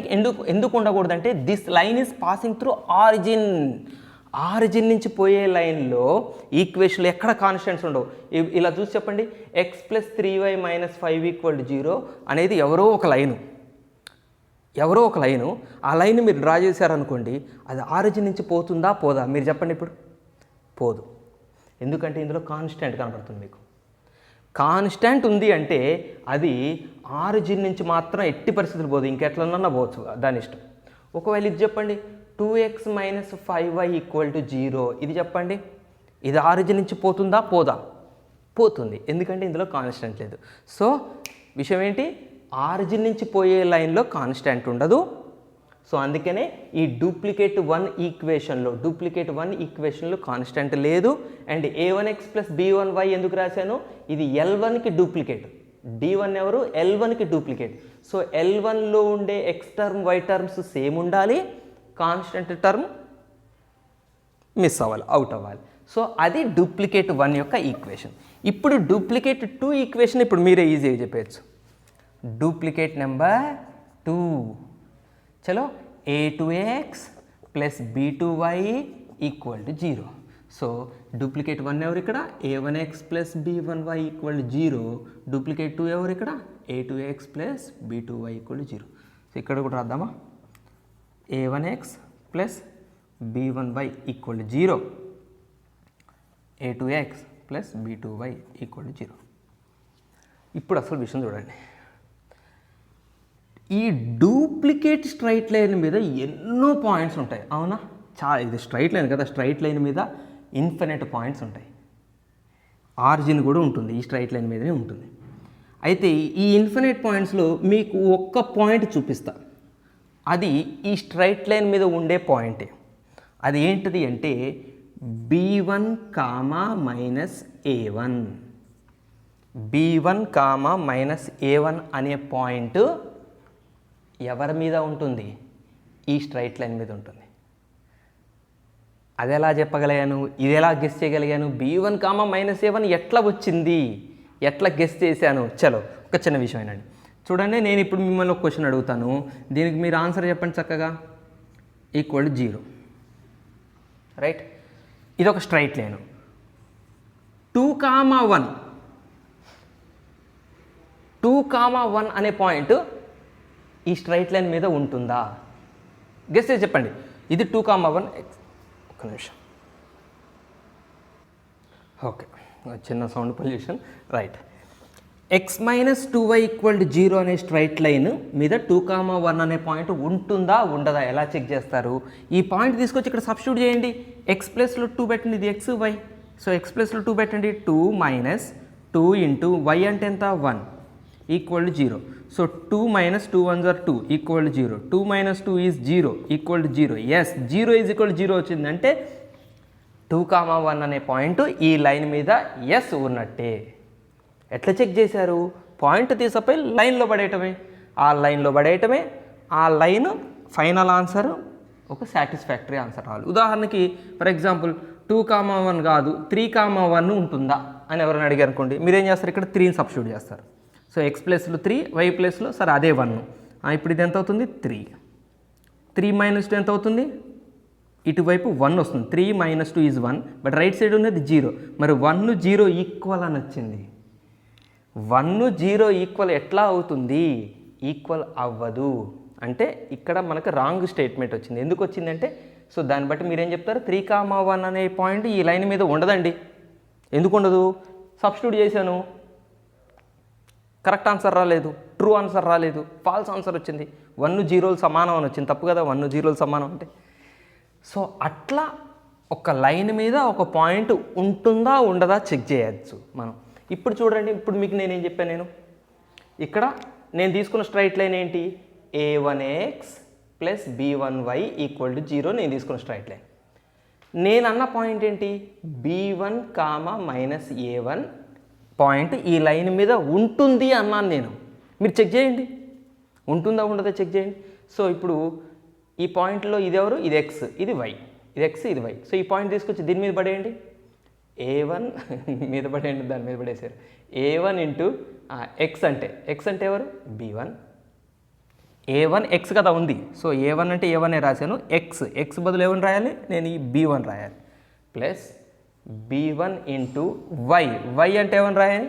A: ఎందుకు ఉండకూడదు అంటే this line is passing through origin నుంచి పోయే లైన్లో ఈక్వేషన్లో ఎక్కడ కాన్స్టెంట్స్ ఉండవు. ఇలా చూసి చెప్పండి, x plus 3y minus 5 equal to 0 అనేది ఎవరో ఒక లైను. ఆ లైన్ మీరు డ్రా చేశారనుకోండి, అది ఆరిజిన్ నుంచి పోతుందా పోదా మీరు చెప్పండి. ఇప్పుడు పోదు, ఎందుకంటే ఇందులో కాన్స్టెంట్ కనబడుతుంది. మీకు కాన్స్టెంట్ ఉంది అంటే అది ఆరిజిన్ నుంచి మాత్రం ఎట్టి పరిస్థితులు పోదు, ఇంకెట్లన్నా పోవచ్చు, దాని ఇష్టం. ఒకవేళ ఇది చెప్పండి, 2x minus 5y equal to 0, ఇది చెప్పండి, ఇది ఆరిజిన్ నుంచి పోతుందా పోదా? పోతుంది, ఎందుకంటే ఇందులో కాన్స్టెంట్ లేదు. సో విషయం ఏంటి, ఆరిజిన్ నుంచి పోయే లైన్లో కాన్స్టెంట్ ఉండదు, సో అందుకనే ఈ డూప్లికేట్ వన్ ఈక్వేషన్లో కాన్స్టెంట్ లేదు. అండ్ a1x ప్లస్ b1y ఎందుకు రాశాను, ఇది L1కి డూప్లికేట్, d1 ఎవరు L1కి డూప్లికేట్. సో L1లో ఉండే x term y terms same ఉండాలి, కాన్స్టెంట్ టర్మ్ మిస్ అవ్వాలి, అవుట్ అవ్వాలి. సో అది డూప్లికేట్ 1 యొక్క ఈక్వేషన్. ఇప్పుడు డూప్లికేట్ 2 ఈక్వేషన్ ఇప్పుడు మీరే ఈజీగా చెప్పచ్చు. డూప్లికేట్ నెంబర్ 2, చలో a2x plus b2y equal to 0. So duplicate 1 ఎవరు ఇక్కడ, a1x plus b1y equal to 0. Duplicate 2 ఎవరు ఇక్కడ, a2x plus b2y equal to 0. So ఇక్కడ కూడా రాద్దామా, a1x plus b1y equal to 0, a2x plus b2y equal to 0. ఇప్పుడు అసలు విషయం చూడండి, ఈ డూప్లికేట్ స్ట్రైట్ లైన్ మీద ఎన్నో పాయింట్స్ ఉంటాయి, అవునా? ఇది స్ట్రైట్ లైన్ కదా, స్ట్రైట్ లైన్ మీద ఇన్ఫినిట్ పాయింట్స్ ఉంటాయి, ఆరిజిన్ కూడా ఉంటుంది, ఈ స్ట్రైట్ లైన్ మీదనే ఉంటుంది. అయితే ఈ ఇన్ఫినిట్ పాయింట్స్లో మీకు ఒక్క పాయింట్ చూపిస్తా, అది ఈ స్ట్రైట్ లైన్ మీద ఉండే పాయింటే. అది ఏంటిది అంటే b1 minus a1, b1 minus a1 అనే పాయింట్ ఎవరి మీద ఉంటుంది, ఈ స్ట్రైట్ లైన్ మీద ఉంటుంది. అది ఎలా చెప్పగలిగాను, ఇది ఎలా గెస్ చేయగలిగాను, b1 మైనస్ a1 ఎట్లా వచ్చింది, ఎట్లా గెస్ చేశాను? చలో ఒక చిన్న విషయం ఏనండి, చూడండి. నేను ఇప్పుడు మిమ్మల్ని ఒక క్వశ్చన్ అడుగుతాను, దీనికి మీరు ఆన్సర్ చెప్పండి చక్కగా. Equal to 0, right? ఇది ఒక స్ట్రైట్ లైన్. 2,1 అనే పాయింట్ ఈ స్ట్రైట్ లైన్ మీద ఉంటుందా? గెస్ చేసి చెప్పండి. ఇది 2,1, ఒక్క నిమిషం, ఓకే, చిన్న sound pollution, right. x minus 2y equal to 0 అనే స్ట్రైట్ లైన్ మీద 2,1 అనే పాయింట్ ఉంటుందా ఉండదా ఎలా చెక్ చేస్తారు? ఈ పాయింట్ తీసుకొచ్చి ఇక్కడ సబ్స్టిట్యూట్ చేయండి, x ప్లస్లో 2 పెట్టండి, ఇది x y. సో x ప్లస్లో 2 పెట్టండి, 2 మైనస్ 2 ఇంటూ y అంటే ఎంత 1 equal to 0. So 2 minus 2 1 or 2 equal to 0. 2 minus 2 is 0 equal to 0. Yes, 0 is equal to 0 వచ్చిందంటే 2,1 అనే పాయింట్ ఈ లైన్ మీద ఎస్ ఉన్నట్టే. ఎట్లా చెక్ చేశారు? పాయింట్ తీసుకుపోయి లైన్లో పడేయటమే, ఆ లైన్లో పడేయటమే, ఆ లైన్ ఫైనల్ ఆన్సర్ ఒక సాటిస్ఫాక్టరీ ఆన్సర్ రావాలి. ఉదాహరణకి ఫర్ ఎగ్జాంపుల్ 2,1 కాదు 3,1 ఉంటుందా అని ఎవరైనా అడిగారు అనుకోండి, మీరేం చేస్తారు, ఇక్కడ 3ని సబ్స్టిట్యూట్ చేస్తారు. సో x ప్లస్లో 3, y ప్లస్లో సరే అదే 1. ఇప్పుడు ఇది ఎంత అవుతుంది 3. 3 మైనస్ 2 ఎంత అవుతుంది, ఇటువైపు 1 వస్తుంది. 3 minus 2 is 1, but right side ఉన్నది 0. మరి 1 0 ఈక్వల్ అని వచ్చింది. 1 0 ఈక్వల్ ఎట్లా అవుతుంది, ఈక్వల్ అవ్వదు. అంటే ఇక్కడ మనకు రాంగ్ స్టేట్మెంట్ వచ్చింది. ఎందుకు వచ్చిందంటే, సో దాన్ని బట్టి మీరేం చెప్తారు, 3,1 అనే పాయింట్ ఈ లైన్ మీద ఉండదండి. ఎందుకు ఉండదు, సబ్స్టిట్యూట్ చేశాను, కరెక్ట్ ఆన్సర్ రాలేదు, ట్రూ ఆన్సర్ రాలేదు, ఫాల్స్ ఆన్సర్ వచ్చింది. 1 0 సమానం అని వచ్చింది, తప్పు కదా, 1 0 సమానం అంటే. సో అట్లా ఒక లైన్ మీద ఒక పాయింట్ ఉంటుందా ఉండదా చెక్ చేయొచ్చు మనం. ఇప్పుడు చూడండి, ఇప్పుడు మీకు నేనేం చెప్పాను, నేను ఇక్కడ నేను తీసుకున్న స్ట్రైట్ లైన్ ఏంటి, a1x plus b1y equal to 0 నేను తీసుకున్న స్ట్రైట్ లైన్. నేను అన్న పాయింట్ ఏంటి, b1 మైనస్ a1 పాయింట్ ఈ లైన్ మీద ఉంటుంది అన్నాను నేను. మీరు చెక్ చేయండి, ఉంటుందా ఉండదా చెక్ చేయండి. సో ఇప్పుడు ఈ పాయింట్లో ఇది ఎవరు, ఇది x, ఇది y, ఇది x, ఇది y. సో ఈ పాయింట్ తీసుకొచ్చి దీని మీద పడేయండి, a1 మీద పడేయండి, దాని మీద పడేసారు. a1 ఇంటూ x అంటే ఎవరు, b1. a1 x కదా ఉంది, సో a1 అంటే a1 రాశాను, x బదులు a1 రాయాలి, నేను ఈ b1 రాయాలి, ప్లస్ b1 ఇంటూ y అంటే a1 రాయాలి,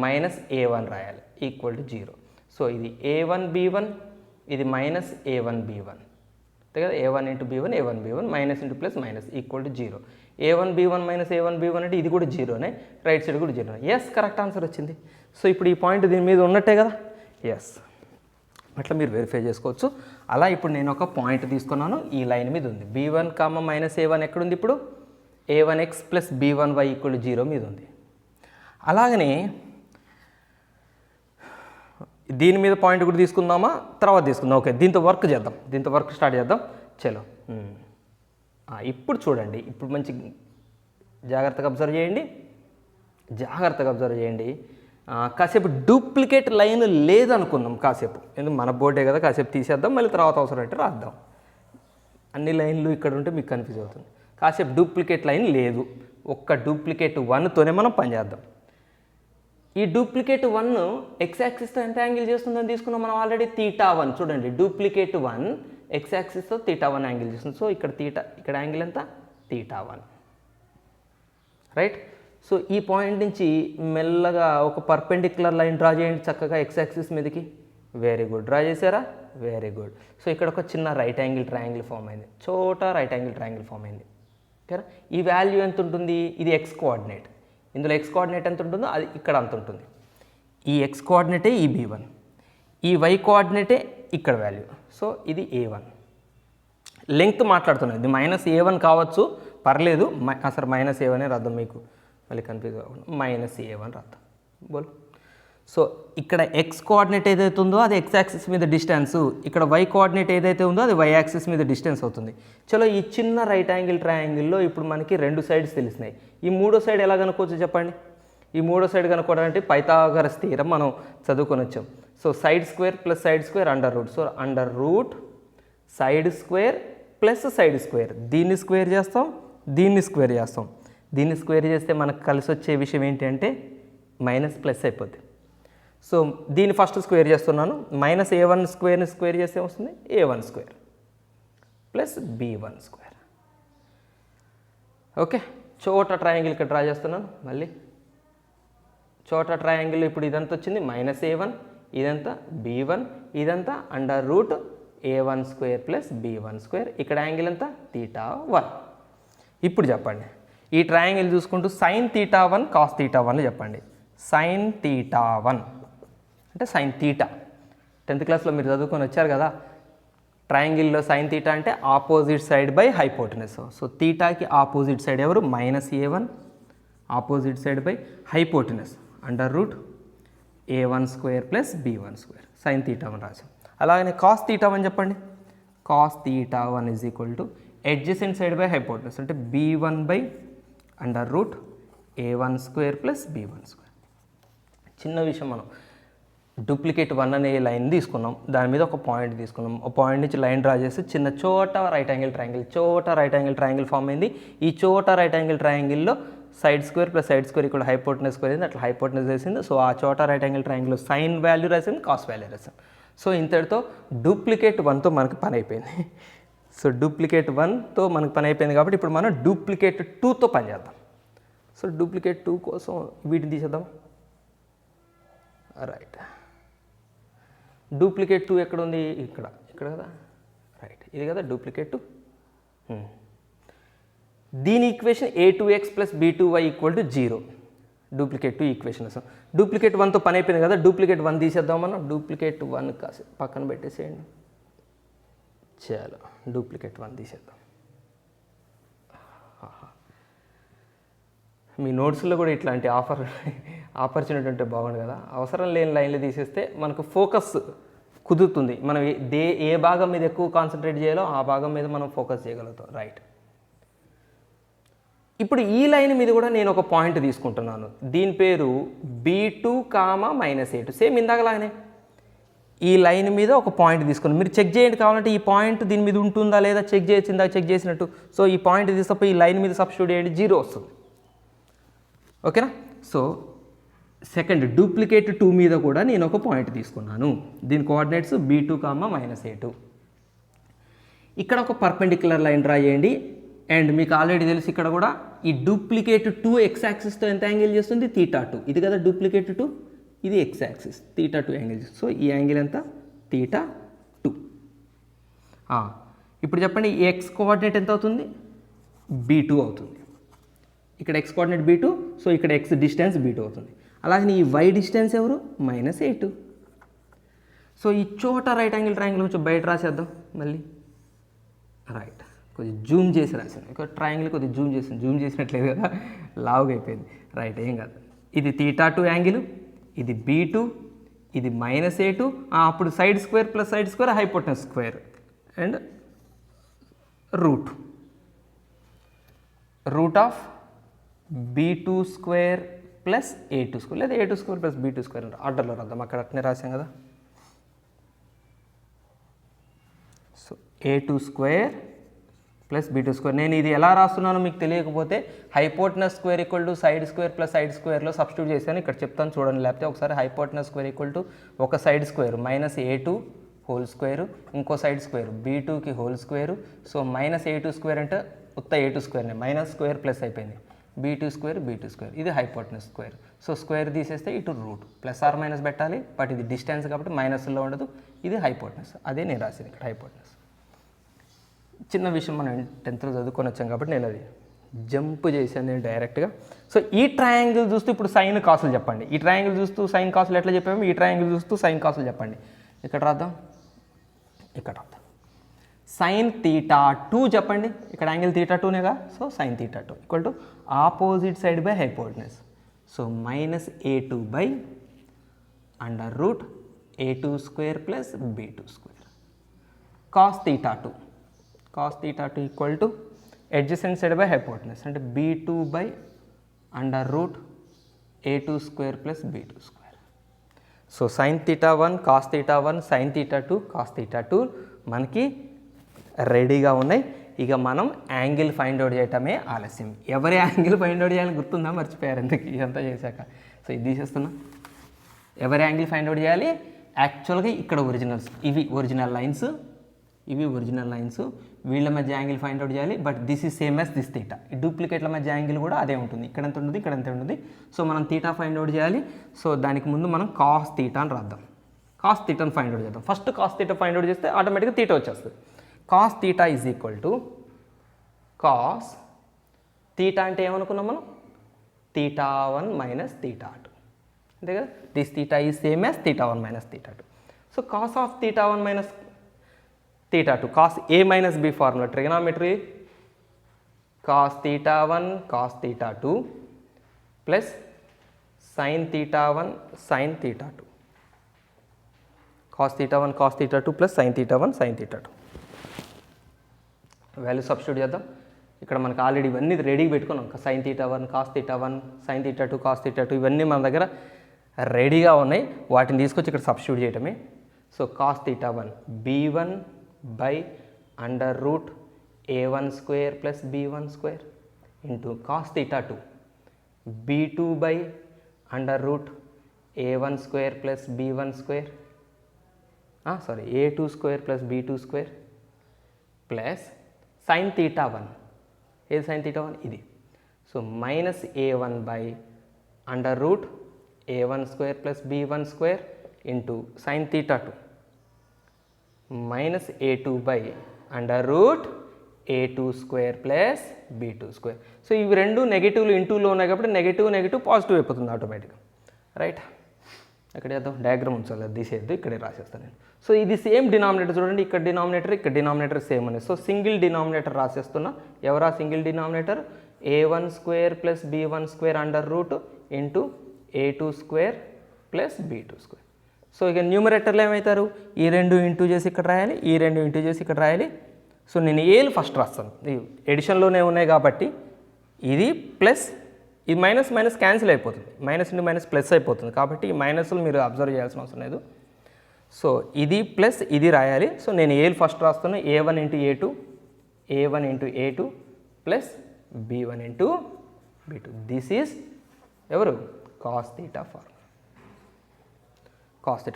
A: మైనస్ a1 రాయాలి, ఈక్వల్ టు 0. సో ఇది a1 b1, ఇది మైనస్ a1 b1, అంతే కదా. a1 into b1, a1 b1, minus into plus minus equal to 0. a1 b1 minus a1 b1 అంటే ఇది కూడా 0నే, రైట్ సైడ్ కూడా 0. ఎస్, కరెక్ట్ ఆన్సర్ వచ్చింది. సో ఇప్పుడు ఈ పాయింట్ దీని మీద ఉన్నట్టే కదా, ఎస్. అట్లా మీరు వెరిఫై చేసుకోవచ్చు. అలా ఇప్పుడు నేను ఒక పాయింట్ తీసుకున్నాను, ఈ లైన్ మీద ఉంది. b1 మైనస్ a1 ఎక్కడుంది, ఇప్పుడు a1x plus b1y equal to 0 మీద ఉంది. అలాగనే దీని మీద పాయింట్ కూడా తీసుకుందామా, తర్వాత తీసుకుందాం. ఓకే, దీంతో వర్క్ చేద్దాం, దీంతో వర్క్ స్టార్ట్ చేద్దాం. చలో ఇప్పుడు చూడండి, ఇప్పుడు మంచి జాగ్రత్తగా అబ్జర్వ్ చేయండి, జాగ్రత్తగా అబ్జర్వ్ చేయండి. కాసేపు డూప్లికేట్ లైన్ లేదనుకుందాం, కాసేపు ఎందుకు మన బోర్డే కదా, కాసేపు తీసేద్దాం, మళ్ళీ తర్వాత అవసరం అంటే రాద్దాం. అన్ని లైన్లు ఇక్కడ ఉంటే మీకు కన్ఫ్యూజ్ అవుతుంది. కాసేపు డూప్లికేట్ లైన్ లేదు, ఒక్క డూప్లికేట్ 1తోనే మనం పనిచేద్దాం. ఈ డూప్లికేట్ 1 ఎక్స్ యాక్సిస్తో ఎంత యాంగిల్ చేస్తుందని తీసుకున్నాం మనం ఆల్రెడీ, θ1. చూడండి, డూప్లికేట్ 1 ఎక్స్ యాక్సిస్తో θ1 యాంగిల్ చేస్తుంది. సో ఇక్కడ ఇక్కడ యాంగిల్ ఎంత, θ1, రైట్. సో ఈ పాయింట్ నుంచి మెల్లగా ఒక పర్పెండిక్యులర్ లైన్ డ్రా చేయండి చక్కగా ఎక్స్ యాక్సిస్ మీదకి. వెరీ గుడ్, డ్రా చేశారా, వెరీ గుడ్. సో ఇక్కడ ఒక చిన్న రైట్ యాంగిల్ ట్రయాంగిల్ ఫామ్ అయింది, చోట రైట్ యాంగిల్ ట్రయాంగిల్ ఫామ్ అయింది. ఓకేనా, ఈ వాల్యూ ఎంత ఉంటుంది, ఇది ఎక్స్ కోఆర్డినేట్, ఇందులో ఎక్స్ కోఆర్డినేట్ ఎంత ఉంటుందో అది ఇక్కడ అంత ఉంటుంది. ఈ ఎక్స్ కోఆర్డినేటే ఈ B1, ఈ వై కోఆర్డినేటే ఇక్కడ వాల్యూ. సో ఇది A1. లెంగ్త్ మాట్లాడుతున్నాయి, ఇది -A1 కావచ్చు, పర్లేదు, అసలు -A1 రాద్దాం, మీకు మళ్ళీ కన్ఫ్యూజ్ కాకుండా -A1 రాద్దాం. బోల్. సో ఇక్కడ ఎక్స్ కోఆర్డినేట్ ఏదైతే ఉందో అది ఎక్స్ యాక్సిస్ మీద డిస్టెన్సు, ఇక్కడ వై కోఆర్డినేట్ ఏదైతే ఉందో అది వై యాక్సిస్ మీద డిస్టెన్స్ అవుతుంది. చలో, ఈ చిన్న రైట్ యాంగిల్ ట్రయాంగిల్లో ఇప్పుడు మనకి 2 సైడ్స్ తెలిసినాయి. ఈ మూడో సైడ్ ఎలా కనుక్కోవచ్చు చెప్పండి. ఈ మూడో సైడ్ కనుక్కోవడానికి పైథాగరస్ థియరం మనం చదువుకొని వచ్చాం. So side square plus side square under root. So under root side square plus side square, దీన్ని స్క్వేర్ చేస్తాం, దీన్ని స్క్వేర్ చేస్తాం. దీన్ని స్క్వేర్ చేస్తే మనకు కలిసి వచ్చే విషయం ఏంటి అంటే మైనస్ ప్లస్ అయిపోద్ది. సో దీన్ని ఫస్ట్ స్క్వేర్ చేస్తున్నాను, -A1 స్క్వేర్ని స్క్వేర్ చేస్తే వస్తుంది A1 square plus B1 square. Okay, చోట ట్రయాంగిల్ ఇక్కడ డ్రా చేస్తున్నాను. మళ్ళీ చోట ట్రయాంగిల్ ఇప్పుడు ఇదంతా వచ్చింది -A1, ఇదంతా B1, ఇదంతా under root A1 square plus B1 square. ఇక్కడ యాంగిల్ ఎంత, θ1. ఇప్పుడు చెప్పండి, ఈ ట్రయాంగిల్ చూసుకుంటూ sin θ1 cos θ1 చెప్పండి. sin θ1 అంటే sin θ. 10th క్లాస్లో మీరు చదువుకొని వచ్చారు కదా, ట్రయాంగిల్లో sin θ అంటే opposite side by hypotenuse. So థీటాకి ఆపోజిట్ సైడ్ ఎవరు, -A1, opposite side by hypotenuse under root A1 square plus B1 square, sin θ1 రాసాం. అలాగనే cos θ1 చెప్పండి. cos θ1 is equal to adjacent side by hypotenuse అంటే B1 బై under root A1 square plus B1 square. చిన్న విషయం, మనం duplicate 1 అనే line తీసుకున్నాం, దాని మీద ఒక పాయింట్ తీసుకున్నాం, ఒక పాయింట్ నుంచి లైన్ డ్రా చేసి చిన్న చోట రైట్ యాంగిల్ ట్రయాంగిల్, చోట రైట్ యాంగిల్ ట్రయాంగిల్ ఫామ్ అయింది. ఈ చోట రైట్ యాంగిల్ ట్రయాంగిల్లో side square plus side square ఇక్కడ హైపోటెనస్ స్క్వేర్ అయింది, అట్లా హైపోటెనస్ వేసింది. సో ఆ చోట రైట్ యాంగిల్ ట్రయాంగిల్లో సైన్ వాల్యూ రాసింది, కాస్ వాల్యూ రాసింది. సో ఇంతటితో డూప్లికేట్ 1తో మనకు పని అయిపోయింది. సో డూప్లికేట్ 1తో మనకు పని అయిపోయింది కాబట్టి ఇప్పుడు మనం డూప్లికేట్ 2తో పని చేద్దాం. సో డూప్లికేట్ 2 కోసం వీటిని తీసేద్దాం. రైట్, డూప్లికేట్ 2 ఎక్కడ ఉంది, ఇక్కడ కదా, రైట్, ఇది కదా డూప్లికేట్ 2. దీని equation a2x plus b2y equal to 0, duplicate 2 equation. So duplicate 1తో పని అయిపోయింది కదా, డూప్లికేట్ 1 తీసేద్దాం మనం. డూప్లికేట్ 1 కాసి పక్కన పెట్టేసేయండి. చాలా, డూప్లికేట్ 1 తీసేద్దాం. మీ నోట్స్లో కూడా ఇట్లాంటి ఆపర్చునిటీ ఉంటే బాగుండు కదా. అవసరం లేని లైన్లు తీసేస్తే మనకు ఫోకస్ కుదురుతుంది, మనం ఏ భాగం మీద ఎక్కువ కాన్సన్ట్రేట్ చేయాలో ఆ భాగం మీద మనం ఫోకస్ చేయగలుగుతాం. రైట్, ఇప్పుడు ఈ లైన్ మీద కూడా నేను ఒక పాయింట్ తీసుకుంటున్నాను, దీని పేరు B2, -A2. సేమ్ ఇందాకలాగానే ఈ లైన్ మీద ఒక పాయింట్ తీసుకుని మీరు చెక్ చేయండి, కావాలంటే ఈ పాయింట్ దీని మీద ఉంటుందా లేదా చెక్ చేయొచ్చు, ఇందాక చెక్ చేసినట్టు. సో ఈ పాయింట్ తీసుకపోయి ఈ లైన్ మీద సబ్స్టిట్యూట్ చేయండి, 0 వస్తుంది. ఓకేనా. సో సెకండ్ డూప్లికేట్ 2 మీద కూడా నేను ఒక పాయింట్ తీసుకున్నాను, దీని కోఆర్డినేట్స్ B2, -A2. ఇక్కడ ఒక పర్పెండిక్యులర్ లైన్ డ్రా చేయండి. అండ్ మీకు ఆల్రెడీ తెలుసు ఇక్కడ కూడా ఈ డూప్లికేట్ 2 ఎక్స్ యాక్సిస్తో ఎంత యాంగిల్ చేస్తుంది, θ2. ఇది కదా డూప్లికేట్ 2, ఇది ఎక్స్ యాక్సిస్, θ2 యాంగిల్. సో ఈ యాంగిల్ ఎంత, θ2. ఇప్పుడు చెప్పండి, ఈ ఎక్స్ కోఆర్డినేట్ ఎంత అవుతుంది, B2 అవుతుంది. ఇక్కడ ఎక్స్ కోఆర్డినేట్ B2, సో ఇక్కడ ఎక్స్ డిస్టెన్స్ B2 అవుతుంది. అలాగే ఈ వై డిస్టెన్స్ ఎవరు, -A2. సో ఈ చోట రైట్ యాంగిల్ ట్రయాంగిల్ కొంచెం బయట రాసేద్దాం మళ్ళీ. రైట్, కొద్దిగా జూమ్ చేసి రాసాను, ఇక్కడ ట్రయాంగిల్ కొద్దిగా జూమ్ చేసినట్లేదు కదా, లావుగా అయిపోయింది. రైట్, ఏం కాదు. ఇది θ2 యాంగిల్, ఇది B2, ఇది -a2, అప్పుడు side square plus side square hypotenuse square and root of b2 square plus a2 square లేదా a2 square plus b2 square అంటే ఆర్డర్లో రాద్దాం, అక్కడ అట్నే రాసాం కదా. So a2 square plus b2 square. నేను ఇది ఎలా రాస్తున్నానో మీకు తెలియకపోతే hypotenuse square equal to side square plus side స్క్వేర్లో సబ్స్టిట్యూట్ చేశాను, ఇక్కడ చెప్తాను చూడండి. లేకపోతే ఒకసారి హైపోటెనస్ స్క్వేర్ ఈక్వల్ టు ఒక side square -a2 whole square, ఇంకో సైడ్ స్క్వేర్ b2కి whole square. So -a2 square అంటే ఉత్త a2 స్క్వేర్ని మైనస్ స్క్వేర్ ప్లస్ అయిపోయింది, b2 స్క్వేర్ ఇది హైపోటెనస్ స్క్వేర్. సో స్క్వేర్ తీసేస్తే ఇటు రూట్ ప్లస్ ఆర్ మైనస్ పెట్టాలి, బట్ ఇది డిస్టెన్స్ కాబట్టి మైనస్లో ఉండదు. ఇది హైపోటెనస్, అదే నేను రాసింది ఇక్కడ హైపోటెనస్. చిన్న విషయం మనం 10th చదువుకొని వచ్చాం కాబట్టి నేను అది జంప్ చేశాను నేను డైరెక్ట్గా. సో ఈ ట్రయాంగిల్ చూస్తూ ఇప్పుడు సైన్ కాసులు చెప్పండి. ఈ ట్రయాంగిల్ చూస్తూ సైన్ కాసులు ఎట్లా చెప్పాము, ఈ ట్రయాంగిల్ చూస్తూ సైన్ కాసులు చెప్పండి. ఇక్కడ రాద్దాం, ఇక్కడ రాద్దాం. సైన్ θ2 చెప్పండి, ఇక్కడ యాంగిల్ θ2నేగా. So sine θ2 equal to opposite side by hypotenuse. So -a2 by √a2 square plus b2 square. Cos θ2 equal to adjacent side by hypotenuse అంటే b2 by √a2 square plus b2 square. So sine θ1 cos θ1 sine θ2 cos θ2 మనకి రెడీగా ఉన్నాయి. ఇక మనం angle find out చేయటమే ఆలస్యం. ఎవరి angle find out చేయాలని గుర్తుందా, మర్చిపోయారు ఎందుకు ఇదంతా చేశాక. సో ఇది తీసేస్తున్నా. ఎవరి యాంగిల్ ఫైండ్ అవుట్ చేయాలి, యాక్చువల్గా ఇక్కడ ఒరిజినల్స్ ఇవి ఒరిజినల్ లైన్స్, వీళ్ళ మధ్య యాంగిల్ ఫైండ్ అవుట్ చేయాలి. But this is same as this θ. ఈ డూప్లికేట్ల మధ్య యాంగిల్ కూడా అదే ఉంటుంది, ఇక్కడ ఎంత ఉంటుంది ఇక్కడ ఎంత ఉంటుంది. సో మనం θ ఫైండ్ అవుట్ చేయాలి. సో దానికి ముందు మనం కాస్ θ అని రాద్దాం. కాస్ θని ఫైండ్ అవుట్ చేద్దాం. ఫస్ట్ కాస్ θ ఫైండ్ అవుట్ చేస్తే ఆటోమేటిక్గా θ వచ్చేస్తుంది. Cos θ is equal to cos θ అంటే ఏమనుకున్నాం మనం, θ1 మైనస్ θ2 అంతే కదా. This θ is same as θ1 minus θ2. So cos of θ1 minus θ2 cos a minus b formula trigonometry. Cos θ1 cos θ2 plus sine θ1 sine θ2. Cos θ1 cos θ2 plus sine θ1 sine θ2. Value substitute చేద్దాం. ఇక్కడ మనకు already ఇవన్నీ రెడీగా పెట్టుకున్నాం. సైన్ θ1 కాస్ θ1 సైన్ θ2 కాస్ θ2 ఇవన్నీ మన దగ్గర రెడీగా ఉన్నాయి. వాటిని తీసుకొచ్చి ఇక్కడ సబ్స్టిట్యూట్ చేయటమే. So cos θ1 b1 by √a1 square plus b1 square into cos θ2 b2 by √a1 square plus b1 square a2 square plus b2 square plus sine θ1. ఏది సైన్ θ1 ఇది. So -a1 by √a1 square plus b1 square into sine θ2 -a2 by √a2 square plus b2 square. So ఇవి రెండు నెగిటివ్లు ఇంటూలో ఉన్నాయి కాబట్టి negative positive అయిపోతుంది ఆటోమేటిక్గా, right. అక్కడ చేద్దాం, డయాగ్రామ్ ఉంచాలి, అది తీసేద్దు, ఇక్కడే రాసేస్తాను నేను. సో ఇది సేమ్ డినామినేటర్ చూడండి, ఇక్కడ డినామినేటర్ సేమ్ అని. సో సింగిల్ డినామినేటర్ రాసేస్తున్నా. ఎవరా single denominator, a1 square plus b1 square into a2 square plus b2 square. So ఇక న్యూమరేటర్లు ఏమవుతారు, ఈ రెండు ఇంటూ చేసి ఇక్కడ రాయాలి, ఈ రెండు ఇంటూ చేసి ఇక్కడ రాయాలి. సో నేను ఏలు ఫస్ట్ రాస్తాను, ఎడిషన్లోనే ఉన్నాయి కాబట్టి. ఇది ప్లస్ ఇది మైనస్ క్యాన్సిల్ అయిపోతుంది, మైనస్ ఇంటూ మైనస్ ప్లస్ అయిపోతుంది కాబట్టి ఈ మైనస్లు మీరు అబ్జర్వ్ చేయాల్సిన అవసరం లేదు. సో ఇది ప్లస్ ఇది రాయాలి. సో నేను ఏలు ఫస్ట్ రాస్తున్నా, a1 into a2 plus b1 into b2. This is ఎవరు, కాస్ θ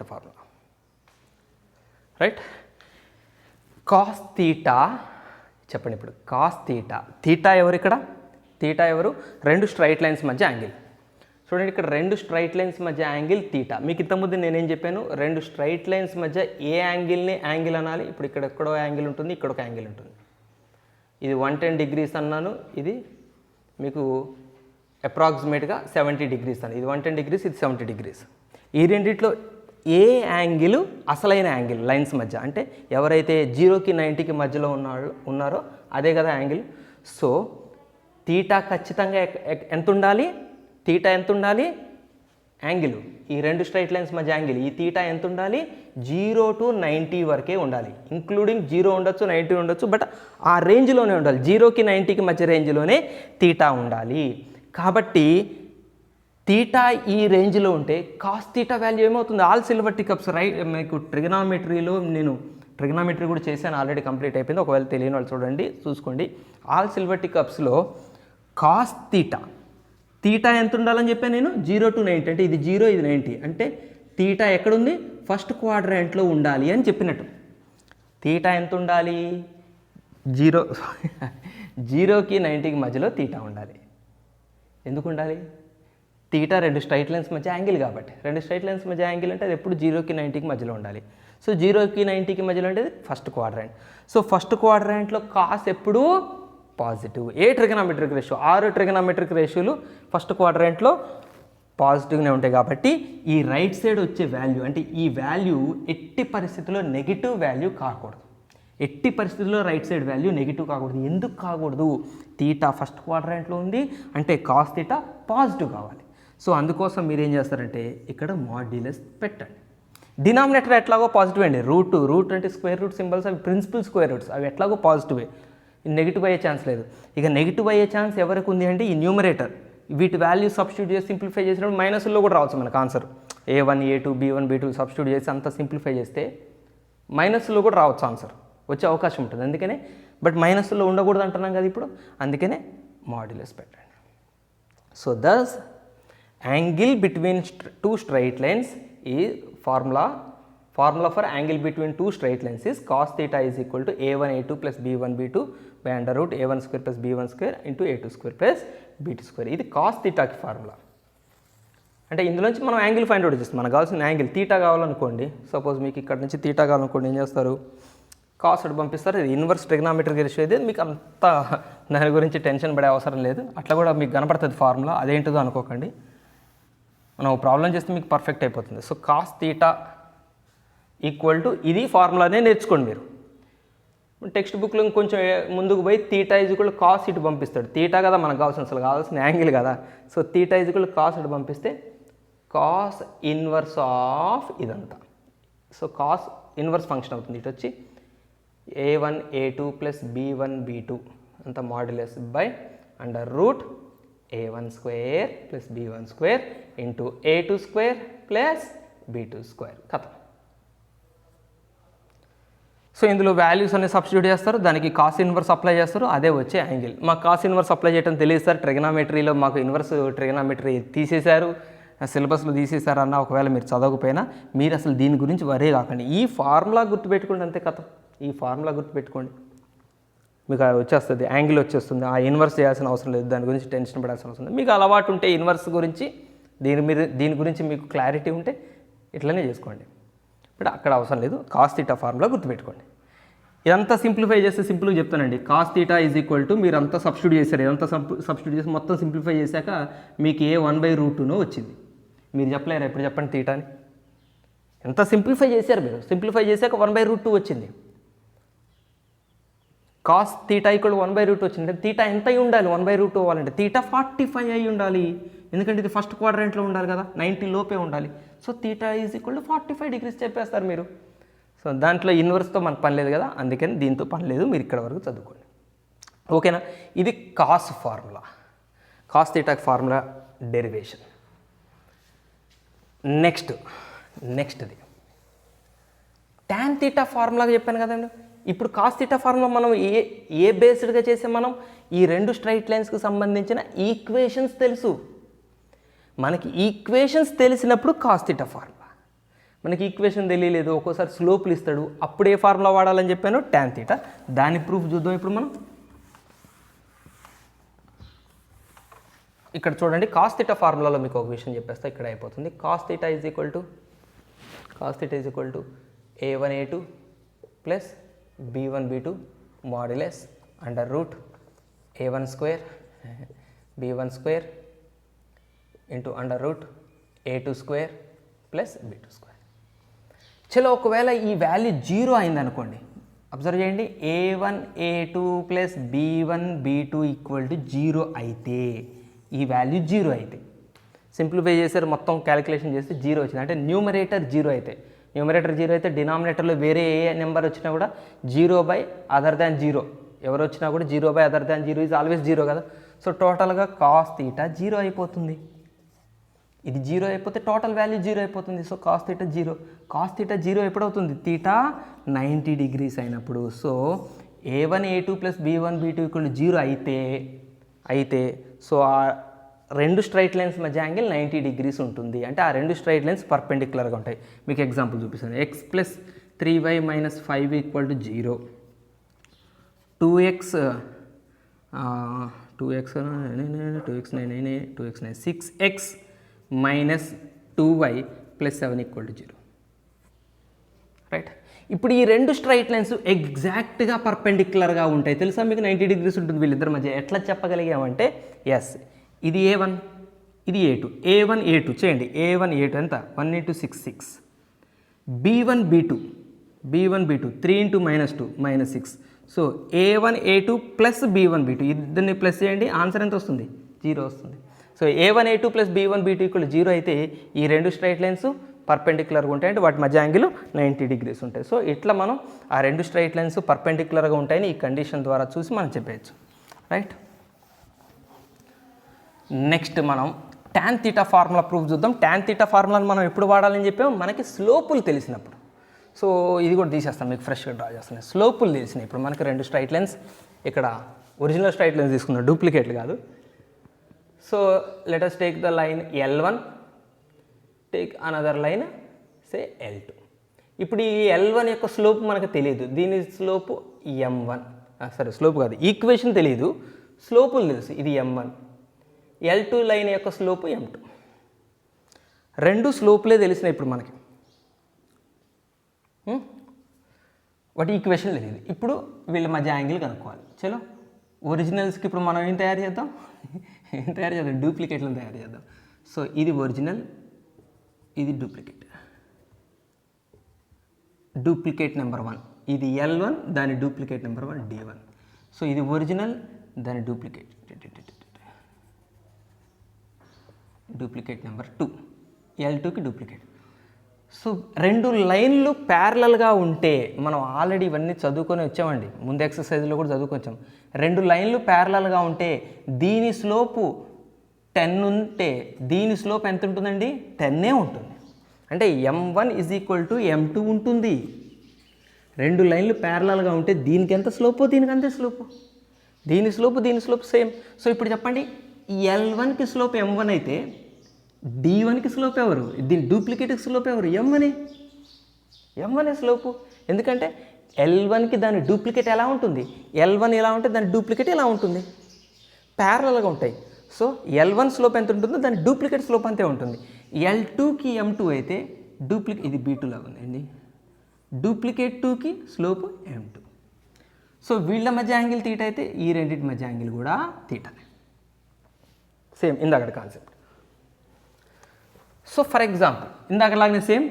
A: ఫార్ములా, రైట్. కాస్ θ చెప్పండి ఇప్పుడు. కాస్ θ ఎవరు ఇక్కడ, θ ఎవరు, రెండు స్ట్రైట్ లైన్స్ మధ్య యాంగిల్. చూడండి ఇక్కడ రెండు స్ట్రైట్ లైన్స్ మధ్య యాంగిల్ θ. మీకు ఇంతకుముందు నేనేం చెప్పాను, రెండు స్ట్రైట్ లైన్స్ మధ్య ఏ యాంగిల్ని యాంగిల్ అనాలి. ఇప్పుడు ఇక్కడ ఎక్కడో యాంగిల్ ఉంటుంది, ఇక్కడ ఒక యాంగిల్ ఉంటుంది. ఇది 110 డిగ్రీస్ అన్నాను, ఇది మీకు అప్రాక్సిమేట్గా 70 డిగ్రీస్ అని. ఇది 110 డిగ్రీస్, ఇది 70 డిగ్రీస్. ఈ రెండిట్లో ఏ యాంగిల్ అసలైన యాంగిల్ లైన్స్ మధ్య, అంటే ఎవరైతే 0కి 90కి మధ్యలో ఉన్నారో అదే కదా యాంగిల్. సో θ ఖచ్చితంగా ఎంత ఉండాలి, θ ఎంత ఉండాలి, యాంగిల్, ఈ రెండు స్ట్రైట్ లైన్స్ మధ్య యాంగిల్ ఈ తీటా ఎంత ఉండాలి? 0 to 90 వరకే ఉండాలి. ఇంక్లూడింగ్ 0 ఉండొచ్చు, 90 ఉండొచ్చు, బట్ ఆ రేంజ్లోనే ఉండాలి. 0కి 90కి మధ్య రేంజ్లోనే తీటా ఉండాలి. కాబట్టి తీటా ఈ రేంజ్లో ఉంటే కాస్ తీటా వాల్యూ ఏమవుతుంది? All silver tea cups right. మీకు ట్రిగనామెట్రీలో నేను ట్రిగనామెట్రీ కూడా చేశాను, ఆల్రెడీ కంప్లీట్ అయిపోయింది. ఒకవేళ తెలియని వాళ్ళు చూడండి, చూసుకోండి. ఆల్ సిల్వర్టిక్ కప్స్లో కాస్ తీటా ఎంత ఉండాలని చెప్పాను నేను? 0 to 90. అంటే ఇది 0, ఇది 90. అంటే తీటా ఎక్కడుంది? ఫస్ట్ క్వాడ్రాంట్లో ఉండాలి అని చెప్పినట్టు. తీటా ఎంత ఉండాలి? 0కి 90కి మధ్యలో తీటా ఉండాలి. ఎందుకు ఉండాలి? తీటా రెండు స్ట్రైట్ లైన్స్ మధ్య యాంగిల్ కాబట్టి. రెండు స్ట్రైట్ లైన్స్ మధ్య యాంగిల్ అంటే అది ఎప్పుడు 0కి 90కి మధ్యలో ఉండాలి. సో 0కి 90కి మధ్యలో అంటే first quadrant. So first క్వాడ్రాంట్లో cos ఎప్పుడు పాజిటివ్. ఏ ట్రిగనామెట్రిక్ రేషియో? 6 ట్రిగనామెట్రిక్ రేషియోలు ఫస్ట్ క్వాడ్రాంట్లో పాజిటివ్గానే ఉంటాయి. కాబట్టి ఈ రైట్ సైడ్ వచ్చే వాల్యూ, అంటే ఈ వాల్యూ ఎట్టి పరిస్థితుల్లో నెగిటివ్ వాల్యూ కాకూడదు. ఎట్టి పరిస్థితుల్లో రైట్ సైడ్ వాల్యూ నెగిటివ్ కాకూడదు. ఎందుకు కాకూడదు? తీటా ఫస్ట్ క్వాడ్రాంట్లో ఉంది అంటే కాస్ తీటా పాజిటివ్ కావాలి. సో అందుకోసం మీరు ఏం చేస్తారంటే ఇక్కడ మాడ్యులస్ పెట్టండి. డినామినేటర్ ఎట్లాగో పాజిటివ్ అండి. రూట్ అంటే స్క్వేర్ రూట్ సింబల్స్, అవి ప్రిన్సిపల్ స్క్వేర్ రూట్స్, అవి ఎట్లాగో పాజిటివే. నెగిటివ్ అయ్యే ఛాన్స్ లేదు. ఇక నెగిటివ్ అయ్యే ఛాన్స్ ఎవరికి ఉంది అంటే ఈ న్యూమరేటర్. వీటి వాల్యూ సబ్స్టిట్యూట్ చేసి సింప్లిఫై చేసినప్పుడు మైనస్లో కూడా రావచ్చు మనకు answer. A1 A2 B1 B2 substitute చేసి అంతా సింప్లిఫై చేస్తే మైనస్లో కూడా రావచ్చు ఆన్సర్, వచ్చే అవకాశం ఉంటుంది. అందుకనే బట్ మైనస్లో ఉండకూడదు అంటున్నాం కదా ఇప్పుడు, అందుకనే మాడ్యులస్ పెట్టండి. So thus angle between two straight lines ఈ formula for angle between two straight lines is cos theta is equal to A1 A2 plus B1 B2 by under root A1 square plus B1 square into A2 square plus B2 square. ఇది cos thetaకి formula. అంటే ఇందులోంచి మనం angle find out చేస్తాం. మనకు కావాల్సిన angle theta కావాలనుకోండి, suppose మీకు ఇక్కడ నుంచి తీటా కావాలనుకోండి, ఏం చేస్తారు? కాస్ అటు పంపిస్తారు. ఇది ఇన్వర్స్ ట్రిగనామెట్రిక్ రేషియో. ఇది మీకు అంత దాని గురించి టెన్షన్ పడే అవసరం లేదు. అట్లా కూడా మీకు కనపడుతుంది ఫార్ములా, అదేంటిదో అనుకోకండి. మనం ప్రాబ్లం చేస్తే మీకు పర్ఫెక్ట్ అయిపోతుంది. So cos theta equal to ఇది ఫార్ములానే నేర్చుకోండి మీరు. టెక్స్ట్ బుక్లో కొంచెం ముందుకు పోయి తీటా ఈజ్ ఈక్వల్ కాస్ ఇటు పంపిస్తాడు. తీటా కదా మనకు కావాల్సిన యాంగిల్ కదా. So theta is equal cos ఇటు పంపిస్తే కాస్ ఇన్వర్స్ ఆఫ్ ఇదంతా. సో కాస్ ఇన్వర్స్ ఫంక్షన్ అవుతుంది. ఇటు వచ్చి A1 A2 plus B1 B2 అంత modulus by under root A1 square plus B1 square into A2 square plus B2 square కథ. So ఇందులో values అనేది సబ్స్టిట్యూట్ చేస్తారు, దానికి కాస్ ఇన్వర్స్ అప్లై చేస్తారు, అదే వచ్చే యాంగిల్. మాకు కాస్ ఇన్వర్స్ అప్లై చేయడం తెలియదు సార్, ట్రిగనామెట్రీలో మాకు ఇన్వర్స్ ట్రిగనామెట్రీ తీసేశారు, సిలబస్లో తీసేశారు అన్న ఒకవేళ మీరు చదవకపోయినా మీరు అసలు దీని గురించి వరే కాకండి. ఈ ఫార్ములా గుర్తుపెట్టుకోండి అంతే కథ. ఈ ఫార్ములా గుర్తుపెట్టుకోండి, మీకు వచ్చేస్తుంది, యాంగిల్ వచ్చేస్తుంది. ఆ ఇన్వర్స్ చేయాల్సిన అవసరం లేదు, దాని గురించి టెన్షన్ పడాల్సిన అవసరం లేదు. మీకు అలవాటు ఉంటే ఇన్వర్స్ గురించి దీని గురించి మీకు క్లారిటీ ఉంటే ఇట్లనే చేసుకోండి. బట్ అక్కడ అవసరం లేదు. కాస్ తీటా ఫార్ములా గుర్తుపెట్టుకోండి. ఇదంతా సింప్లిఫై చేస్తే సింపుల్గా చెప్తానండి. Cos theta is equal to మీరు అంతా సబ్స్టిట్యూట్ చేశారు, ఇదంతా సబ్స్టిట్యూట్ చేసి మొత్తం సింప్లిఫై చేశాక మీకు A1/√2 వచ్చింది. మీరు చెప్పలేరా ఇప్పుడు చెప్పండి తీటాని? ఎంత సింప్లిఫై చేశారు మీరు? సింప్లిఫై చేశాక 1/√2 వచ్చింది. కాస్ తీటా ఈక్వల్ 1/√2 వచ్చింది. తీటా ఎంత అయి ఉండాలి 1/√2 అవ్వాలంటే? తీటా 45 అయి ఉండాలి, ఎందుకంటే ఇది ఫస్ట్ క్వాడ్రాంట్లో ఉండాలి కదా, 90 లోపే ఉండాలి. So theta is equal to 45 degrees చెప్పేస్తారు మీరు. సో దాంట్లో ఇన్వర్స్తో మనకు పని లేదు కదా, అందుకని దీంతో పని లేదు, మీరు ఇక్కడ వరకు చదువుకోండి. ఓకేనా? ఇది కాస్ ఫార్ములా, కాస్ తీటాకి ఫార్ములా డెరివేషన్. నెక్స్ట్ది టాన్ తీటా ఫార్ములాగా చెప్పాను కదండి. ఇప్పుడు కాస్ తీటా ఫార్ములా మనం ఏ బేస్డ్గా చేసే మనం ఈ రెండు స్ట్రైట్ లైన్స్కి సంబంధించిన ఈక్వేషన్స్ తెలుసు. మనకి ఈక్వేషన్స్ తెలిసినప్పుడు కాస్ తీటా ఫార్ములా. మనకి ఈక్వేషన్ తెలియలేదు, ఒక్కోసారి స్లోప్లు ఇస్తాడు, అప్పుడు ఏ ఫార్ములా వాడాలని చెప్పాను? Tan theta. దాని ప్రూఫ్ చూద్దాం ఇప్పుడు మనం. ఇక్కడ చూడండి, కాస్ తీటా ఫార్ములాలో మీకు ఒక విషయం చెప్పేస్తా, ఇక్కడ అయిపోతుంది. Cos theta is equal to A1 A2 plus B1 B2 modulus under root A1 square B1 square into under root A2 square plus B2 square. చలో ఒకవేళ ఈ వాల్యూ 0 అయిందనుకోండి, అబ్జర్వ్ చేయండి, A1 A2 plus B1 B2 equal to 0 అయితే, ఈ value 0 అయితే simplify చేశారు, మొత్తం క్యాలిక్యులేషన్ చేస్తే 0 వచ్చింది. అంటే న్యూమరేటర్ 0 అయితే డినామినేటర్లో వేరే ఏ నెంబర్ వచ్చినా కూడా 0/(0) ఎవరు వచ్చినా కూడా 0/(0) ఈజ్ ఆల్వేస్ 0 కదా. సో టోటల్గా cos θ 0 అయిపోతుంది. ఇది 0 అయిపోతే టోటల్ వాల్యూ 0 అయిపోతుంది. So cos θ 0. cos θ 0 ఎప్పుడవుతుంది? θ 90 degrees అయినప్పుడు. So a1 a2 plus b1 b2 0 అయితే సో ఆ రెండు స్ట్రైట్ లైన్స్ మధ్య యాంగిల్ 90 degrees ఉంటుంది. అంటే ఆ రెండు స్ట్రైట్ లైన్స్ పర్పెండిక్యులర్గా ఉంటాయి. మీకు ఎగ్జాంపుల్ చూపిస్తాను. x plus 3y minus 5 = 0. 2x 6x minus 2y plus 7 = 0. Right. ఇప్పుడు ఈ రెండు స్ట్రైట్ లైన్స్ ఎగ్జాక్ట్గా పర్పెండిక్యులర్గా ఉంటాయి. తెలుసా మీకు? 90 degrees ఉంటుంది వీళ్ళిద్దరి మధ్య. ఎట్లా చెప్పగలిగామంటే ఎస్, ఇది a1 ఇది a2, a1 a2 చేయండి. a1 a2 ఎంత? 1 × 6 6. b1 b2 3 × -2 -6. So a1 a2 plus b1 b2 ఇద్దరిని ప్లస్ చేయండి. ఆన్సర్ ఎంత వస్తుంది? 0 వస్తుంది. So a1 a2 plus b1 b2 = 0 అయితే ఈ రెండు స్ట్రైట్ లైన్స్ పర్పెండిక్యులర్గా ఉంటాయి. అంటే వాటి మధ్య యాంగిల్ 90 degrees ఉంటాయి. సో ఇట్లా మనం ఆ రెండు స్ట్రైట్ లైన్స్ పర్పెండిక్యులర్గా ఉంటాయని ఈ కండిషన్ ద్వారా చూసి మనం చెప్పేయచ్చు. రైట్. నెక్స్ట్ మనం tan θ ఫార్ములా ప్రూఫ్ చూద్దాం. tan θ ఫార్ములాని మనం ఎప్పుడు వాడాలని చెప్పాము? మనకి స్లోపులు తెలిసినప్పుడు. సో ఇది కూడా తీసేస్తాం, మీకు ఫ్రెష్గా డ్రా చేస్తున్నాయి. స్లోపులు తెలిసినాయి. ఇప్పుడు మనకి రెండు స్ట్రైట్ లైన్స్, ఇక్కడ ఒరిజినల్ స్ట్రైట్ లైన్స్ తీసుకున్నాం, డూప్లికేట్లు కాదు. So let us take the line L1, take another line say L2. ఇప్పుడు ఈ L1 యొక్క స్లోప్ మనకు తెలియదు, దీని స్లోపు M1. సరే, స్లోప్ కాదు, ఈక్వేషన్ తెలియదు, స్లోపులు తెలుసు. ఇది M1. L2 లైన్ యొక్క స్లోపు M2. రెండు స్లోపులే తెలిసినాయి ఇప్పుడు మనకి. వాటి ఈక్వేషన్ తెలియదు. ఇప్పుడు వీళ్ళ మధ్య యాంగిల్ కనుక్కోవాలి. చలో, ఒరిజినల్స్కి ఇప్పుడు మనం ఏం తయారు చేద్దాం? డూప్లికేట్లను తయారు చేద్దాం. సో ఇది ఒరిజినల్, ఇది డూప్లికేట్ నెంబర్ 1. ఇది L1, దాని డూప్లికేట్ నెంబర్ 1 D1. సో ఇది ఒరిజినల్, దాని డూప్లికేట్ నెంబర్ 2, L2కి డూప్లికేట్. సో రెండు లైన్లు ప్యారలల్గా ఉంటే, మనం ఆల్రెడీ ఇవన్నీ చదువుకొని వచ్చామండి, ముందు ఎక్సర్సైజ్లో కూడా చదువుకొచ్చాం. రెండు లైన్లు ప్యారలల్గా ఉంటే దీని స్లోపు 10 ఉంటే దీని స్లోప్ ఎంత ఉంటుందండి? 10 ఉంటుంది. అంటే M1 = M2 ఉంటుంది. రెండు లైన్లు ప్యారలల్గా ఉంటే దీనికి ఎంత స్లోపో దీనికి అంతే స్లోపు, దీని స్లోపు సేమ్. సో ఇప్పుడు చెప్పండి, L1కి స్లోప్ M1 అయితే D1కి స్లోప్ ఎవరు? దీని డూప్లికేట్కి స్లోప్ ఎవరు? M1 slope. ఎందుకంటే L1కి దాని డూప్లికేట్ ఎలా ఉంటుంది? L1 ఎలా ఉంటే దాని డూప్లికేట్ ఎలా ఉంటుంది? ప్యారలల్గా ఉంటాయి. సో L1 స్లోప్ ఎంత ఉంటుందో దాని డూప్లికేట్ స్లోప్ అంతే ఉంటుంది. L2కి M2 అయితే డూప్లికేట్, ఇది B2 లాగా ఉందండి, డూప్లికేట్ 2కి స్లోప్ M2. సో వీళ్ళ మధ్య యాంగిల్ తీట అయితే ఈ రెండింటి మధ్య యాంగిల్ కూడా తీటనే. సేమ్ ఇందాకటి కాన్సెప్ట్. సో ఫర్ ఎగ్జాంపుల్ ఇందాకలాగానే సేమ్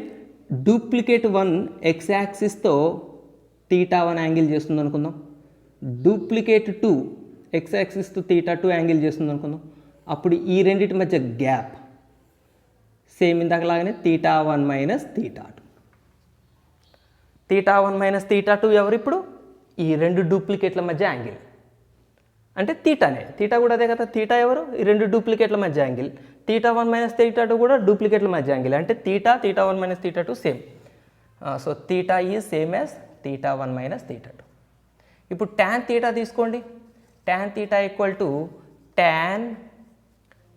A: డూప్లికేట్ 1 x యాక్సిస్తో θ1 యాంగిల్ చేస్తుంది అనుకుందాం. డూప్లికేట్ 2 x యాక్సిస్తో θ2 యాంగిల్ చేస్తుంది అనుకుందాం. అప్పుడు ఈ రెండింటి మధ్య గ్యాప్ సేమ్ ఇందాకలాగానే θ1 మైనస్ θ2. θ1 మైనస్ θ2 ఎవరు? ఇప్పుడు ఈ రెండు డూప్లికేట్ల మధ్య యాంగిల్ అంటే తీటానే. తీటా కూడా అదే కదా, తీటా ఎవరు? ఈ రెండు డూప్లికేట్ల మధ్య యాంగిల్. θ1 మైనస్ θ2 కూడా డూప్లికేట్ల మధ్య యాంగిల్. అంటే θ1 minus θ2 same. So theta is same as θ1 minus θ2. ఇప్పుడు tan θ తీసుకోండి. tan θ = tan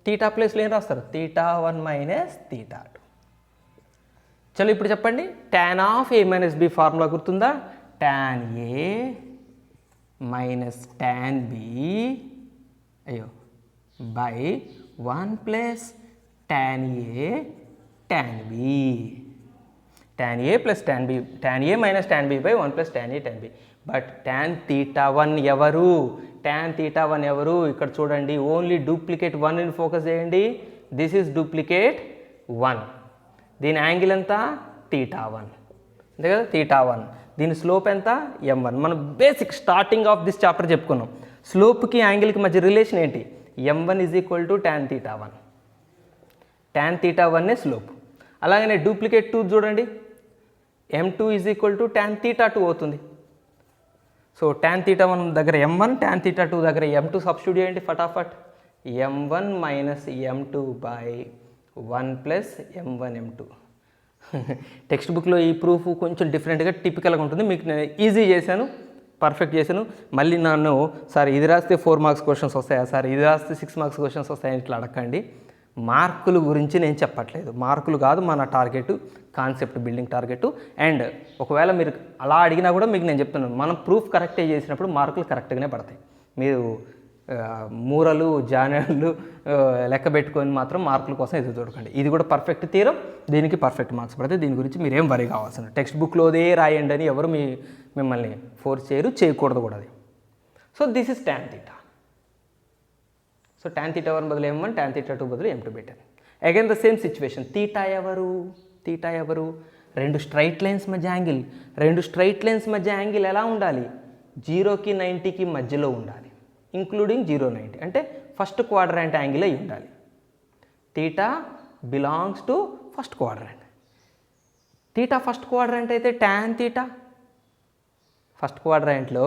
A: θ ప్లేస్లో ఏం రాస్తారు? θ1 మైనస్ θ2. చలో ఇప్పుడు చెప్పండి, tan of A minus B formula గుర్తుందా? tan A minus tan B by 1 plus tan A tan B. tan A plus tan B, tan A minus tan B by 1 plus tan A tan B. But tan θ1 ఎవరు? tan θ1 ఎవరు? ఇక్కడ చూడండి, only duplicate 1ని focus చేయండి. This is duplicate 1. దీని angle ఎంత? θ1, అంతే కదా, θ1. దీని స్లోప్ ఎంత? M1. మనం basic starting of this chapter చెప్పుకున్నాం. స్లోప్కి యాంగిల్కి మధ్య రిలేషన్ ఏంటి? M1 = tan θ1. tan theta 1 slope. అలాగనే డూప్లికేట్ 2 చూడండి, m2 is equal to tan theta 2 అవుతుంది. సో tan theta 1 దగ్గర m1, tan theta 2 దగ్గర m2 సబ్స్టిట్యూట్ చేయండి ఫటాఫట్. m1 minus m2 by 1 plus m1 m2. Text బుక్లో ఈ ప్రూఫ్ కొంచెం డిఫరెంట్గా టిపికల్గా ఉంటుంది. మీకు నేను ఈజీ చేశాను, పర్ఫెక్ట్ చేశాను. మళ్ళీ నన్ను సార్ ఇది రాస్తే 4 మార్క్స్ క్వశ్చన్స్ వస్తాయా, సార్ ఇది రాస్తే 6 మార్క్స్ క్వశ్చన్స్ వస్తాయని ఇట్లా అడగండి. మార్కుల గురించి నేను చెప్పట్లేదు, మార్కులు కాదు మన target, concept building target. And ఒకవేళ మీరు అలా అడిగినా కూడా మీకు నేను చెప్తున్నాను, మనం ప్రూఫ్ కరెక్టే చేసినప్పుడు మార్కులు కరెక్ట్గానే పడతాయి. మీరు మూరలు జానర్లు లెక్క పెట్టుకొని మాత్రం మార్కుల కోసం ఎదురు చూడకండి. ఇది కూడా పర్ఫెక్ట్ తీరం, దీనికి పర్ఫెక్ట్ మార్క్స్ పడతాయి. దీని గురించి మీరేం వరి కావాల్సిన, టెక్స్ట్ బుక్లోదే రాయండి అని ఎవరు మిమ్మల్ని ఫోర్స్ చేయకూడదు కూడా అది. So this is tan theta. So tan theta 1 బదులు m1, tan theta 2 బదులు m2 పెట్టాను. Again the same situation. Theta ఎవరు? రెండు స్ట్రైట్ లైన్స్ మధ్య యాంగిల్. రెండు స్ట్రైట్ లైన్స్ మధ్య యాంగిల్ ఎలా ఉండాలి? 0కి 90కి మధ్యలో ఉండాలి, ఇంక్లూడింగ్ 0, 90. అంటే ఫస్ట్ క్వాడ్రాంట్ యాంగిల్ అయి ఉండాలి. Theta belongs to first quadrant. Theta first quadrant అయితే tan theta ఫస్ట్ క్వాడ్రాంట్లో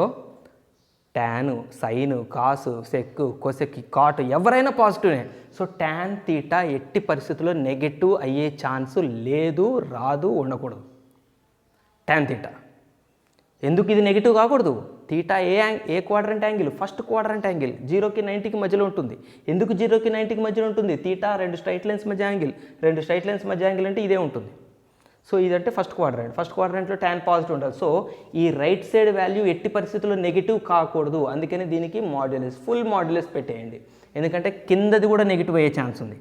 A: టాను, సైను, కాసు, సెక్కు, కొసెక్కి, కాటు ఎవరైనా పాజిటివ్నే. సో tan theta ఎట్టి పరిస్థితుల్లో నెగటివ్ అయ్యే ఛాన్స్ లేదు, రాదు, ఉండకూడదు. tan theta ఎందుకు ఇది నెగిటివ్ కాకూడదు? తీటా ఏ quadrant angle? First quadrant angle, 0కి 90కి మధ్యలో ఉంటుంది. ఎందుకు 0కి 90కి మధ్యలో ఉంటుంది? తీటా రెండు స్ట్రైట్ లైన్స్ మధ్య యాంగిల్. రెండు స్ట్రైట్ లైన్స్ మధ్య యాంగిల్ అంటే ఇదే ఉంటుంది. సో ఇదంటే ఫస్ట్ క్వాడ్రంట్. ఫస్ట్ క్వాడ్రంట్లో tan పాజిటివ్ ఉంటుంది. సో ఈ రైట్ సైడ్ వాల్యూ ఎట్టి పరిస్థితుల్లో నెగిటివ్ కాకూడదు. అందుకని దీనికి మాడ్యులస్, ఫుల్ మాడ్యులస్ పెట్టేయండి. ఎందుకంటే కిందది కూడా నెగిటివ్ అయ్యే ఛాన్స్ ఉంది.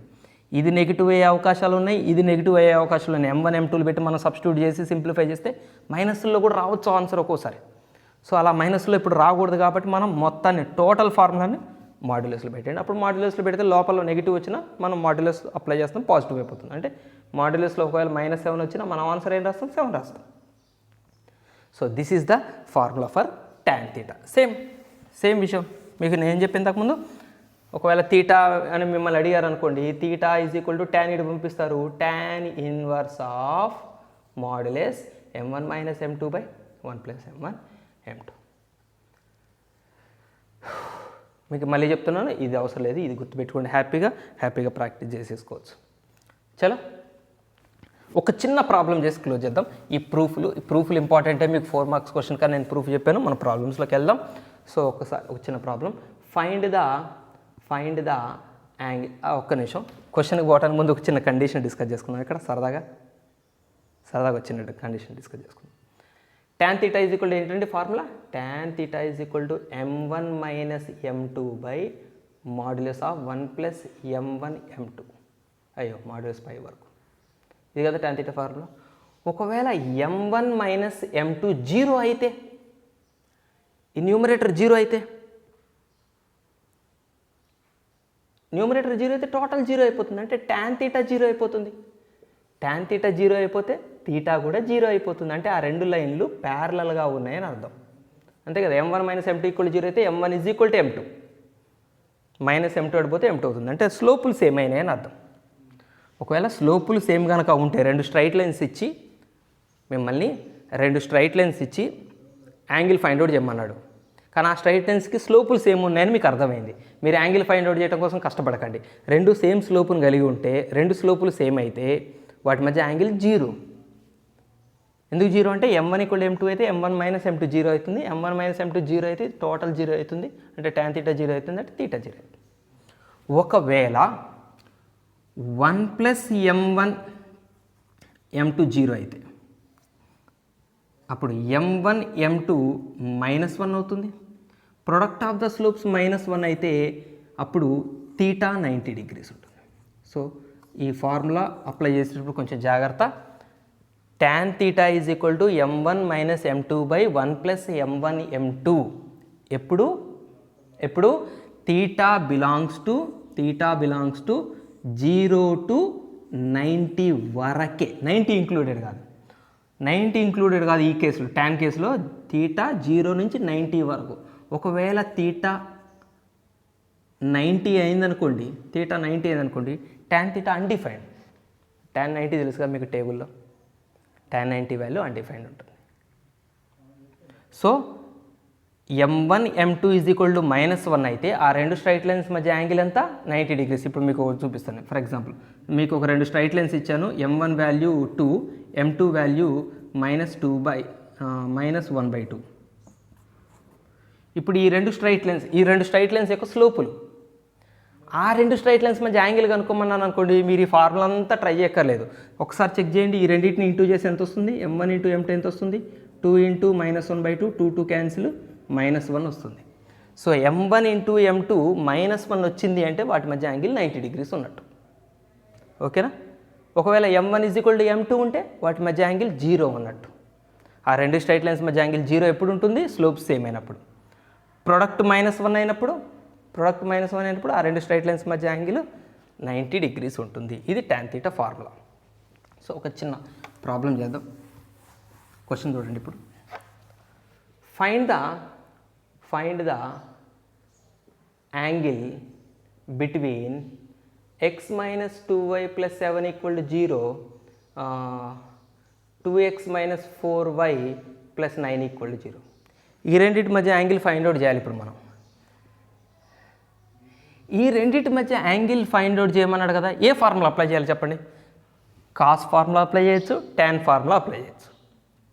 A: ఇది నెగిటివ్ అయ్యే అవకాశాలు ఉన్నాయి, ఇది నెగిటివ్ అయ్యే అవకాశాలు ఉన్నాయి. m1 m2లు పెట్టి మనం సబ్స్టిట్యూట్ చేసి సింప్లిఫై చేస్తే మైనస్లో కూడా రావచ్చు ఆన్సర్ ఒక్కోసారి. సో అలా మైనస్లో ఇప్పుడు రాకూడదు కాబట్టి మనం మొత్తాన్ని టోటల్ ఫార్ములాని మాడ్యులస్లో పెట్టండి. అప్పుడు మాడ్యులస్లో పెడితే లోపల నెగిటివ్ వచ్చినా మనం మాడ్యులస్ అప్లై చేస్తాం, పాజిటివ్ అయిపోతుంది. అంటే మాడ్యులస్లో ఒకవేళ -7 వచ్చినా మనం ఆన్సర్ ఏం రాస్తాం? 7 రాస్తాం. So this is the formula for tan theta. Same విషయం మీకు నేను చెప్పిన ఇంతకుముందు. ఒకవేళ తీటా అని మిమ్మల్ని అడిగారు అనుకోండి, theta is equal to tan ఇటు పంపిస్తారు, tan inverse of modulus m1 minus m2 by 1 plus m1 m2. మీకు మళ్ళీ చెప్తున్నాను, ఇది అవసరం లేదు, ఇది గుర్తుపెట్టుకోండి. హ్యాపీగా ప్రాక్టీస్ చేసేసుకోవచ్చు. చలో ఒక చిన్న ప్రాబ్లం చేసి క్లోజ్ చేద్దాం. ఈ ప్రూఫ్లు ఇంపార్టెంటే, మీకు 4 మార్క్స్ క్వశ్చన్ కానీ నేను ప్రూఫ్ చెప్పాను. మన ప్రాబ్లమ్స్లోకి వెళ్దాం. సో ఒక చిన్న ప్రాబ్లం, ఫైండ్ ద యాంగిల్. ఒక్క నిమిషం, క్వశ్చన్కి పోవడానికి ముందు ఒక చిన్న కండిషన్ డిస్కస్ చేసుకుందాం. ఇక్కడ సరదాగా వచ్చిన కండిషన్ డిస్కస్ చేసుకుందాం. tan theta is equal to ఏంటంటే formula? tan theta is equal to m1 minus m2 by modulus of 1 plus m1 m2. Modulus పై వరకు ఇది కదా tan theta ఫార్ములా. ఒకవేళ m1 మైనస్ m2 0 అయితే, ఈ న్యూమరేటర్ 0 అయితే, న్యూమరేటర్ 0 అయితే టోటల్ 0 అయిపోతుంది. అంటే tan theta 0 అయిపోతుంది. tan theta 0 అయిపోతే తీటా కూడా 0 అయిపోతుంది. అంటే ఆ రెండు లైన్లు ప్యారలల్గా ఉన్నాయని అర్థం. అంతే కదా. m1 మైనస్ m2 ఈక్వల్ 0 అయితే m1 is equal to m2, minus m2 అడిపోతే m2 అవుతుంది. అంటే స్లోపులు సేమ్ అయినాయని అర్థం. ఒకవేళ స్లోపులు సేమ్ కనుక ఉంటే రెండు స్ట్రైట్ లైన్స్ ఇచ్చి యాంగిల్ ఫైండ్ అవుట్ చేయమన్నాడు. కానీ ఆ స్ట్రైట్ లైన్స్కి స్లోపులు సేమ్ ఉన్నాయని మీకు అర్థమైంది. మీరు యాంగిల్ ఫైండ్ అవుట్ చేయడం కోసం కష్టపడకండి. రెండు సేమ్ స్లోపును కలిగి ఉంటే, రెండు స్లోపులు సేమ్ అయితే వాటి మధ్య యాంగిల్ 0. ఎందుకు 0 అంటే m1 ఈక్వల్ m2 అయితే m1 మైనస్ m2 0 అవుతుంది. m1 మైనస్ m2 0 అయితే టోటల్ 0 అవుతుంది. అంటే tan theta 0 అవుతుంది, అంటే తీటా 0 అవుతుంది. ఒకవేళ 1 ప్లస్ m1 m2 0 అయితే అప్పుడు m1 m2 -1 అవుతుంది. ప్రొడక్ట్ ఆఫ్ ద స్లోప్స్ -1 అయితే అప్పుడు తీటా 90 డిగ్రీస్ ఉంటుంది. సో ఈ ఫార్ములా అప్లై చేసేటప్పుడు కొంచెం జాగ్రత్త. tan theta is equal to m1 minus m2 by 1 plus m1 m2. ఎప్పుడు తీటా బిలాంగ్స్ టు 0 టు 90 వరకే. 90 ఇంక్లూడెడ్ కాదు ఈ కేసులో. tan కేసులో తీటా 0 నుంచి 90 వరకు. ఒకవేళ తీటా 90 అయిందనుకోండి, tan theta అన్డిఫైన్డ్. tan 90 తెలుసుగా మీకు టేబుల్లో, tan 90 వాల్యూ అన్డిఫైన్డ్ ఉంటుంది. So m1 m2 is equal to -1 అయితే ఆ రెండు స్ట్రైట్ లైన్స్ మధ్య యాంగిల్ ఎంత 90 డిగ్రీస్. ఇప్పుడు మీకు చూపిస్తాను. ఫర్ ఎగ్జాంపుల్ మీకు ఒక రెండు స్ట్రైట్ లైన్స్ ఇచ్చాను, m1 వాల్యూ 2, m2 వాల్యూ -1/2. ఇప్పుడు ఈ రెండు స్ట్రైట్ లైన్స్ యొక్క స్లోపులు, ఆ రెండు స్ట్రైట్ లైన్స్ మధ్య యాంగిల్ కనుక్కోమన్నాను అనుకోండి, మీరు ఈ ఫార్ములా అంతా ట్రై చేయక్కర్లేదు. ఒకసారి చెక్ చేయండి. ఈ రెండింటిని ఇంటూ చేసి ఎంత వస్తుంది, m1 ఇంటూ m2 ఎంత వస్తుంది, 2 ఇంటూ -1/2, 2 క్యాన్సిల్, -1 వస్తుంది. సో m1 ఇంటూ m2 -1 వచ్చింది అంటే వాటి మధ్య యాంగిల్ 90 డిగ్రీస్ ఉన్నట్టు. ఓకేనా? ఒకవేళ m1 is equal to m2 ఉంటే వాటి మధ్య యాంగిల్ 0 ఉన్నట్టు. ఆ రెండు స్ట్రైట్ లైన్స్ మధ్య యాంగిల్ 0 ఎప్పుడు ఉంటుంది, స్లోప్ సేమ్ అయినప్పుడు. ప్రొడక్ట్ -1 అయినప్పుడు ఆ రెండు స్ట్రైట్ లైన్స్ మధ్య యాంగిల్ 90 డిగ్రీస్ ఉంటుంది. ఇది tan θ ఫార్ములా. సో ఒక చిన్న ప్రాబ్లం చేద్దాం. క్వశ్చన్ చూడండి. ఇప్పుడు find the angle between x - 2y + 7 = 0, 2x - 4y + 9 = 0. ఈ రెండింటి మధ్య యాంగిల్ ఫైండ్ అవుట్ చేయాలి. ఇప్పుడు మనం ఈ రెండింటి మధ్య యాంగిల్ ఫైండ్ అవుట్ చేయమన్నాడు కదా, ఏ ఫార్ములా అప్లై చేయాలి చెప్పండి? కాస్ ఫార్ములా అప్లై చేయొచ్చు, tan ఫార్ములా అప్లై చేయొచ్చు,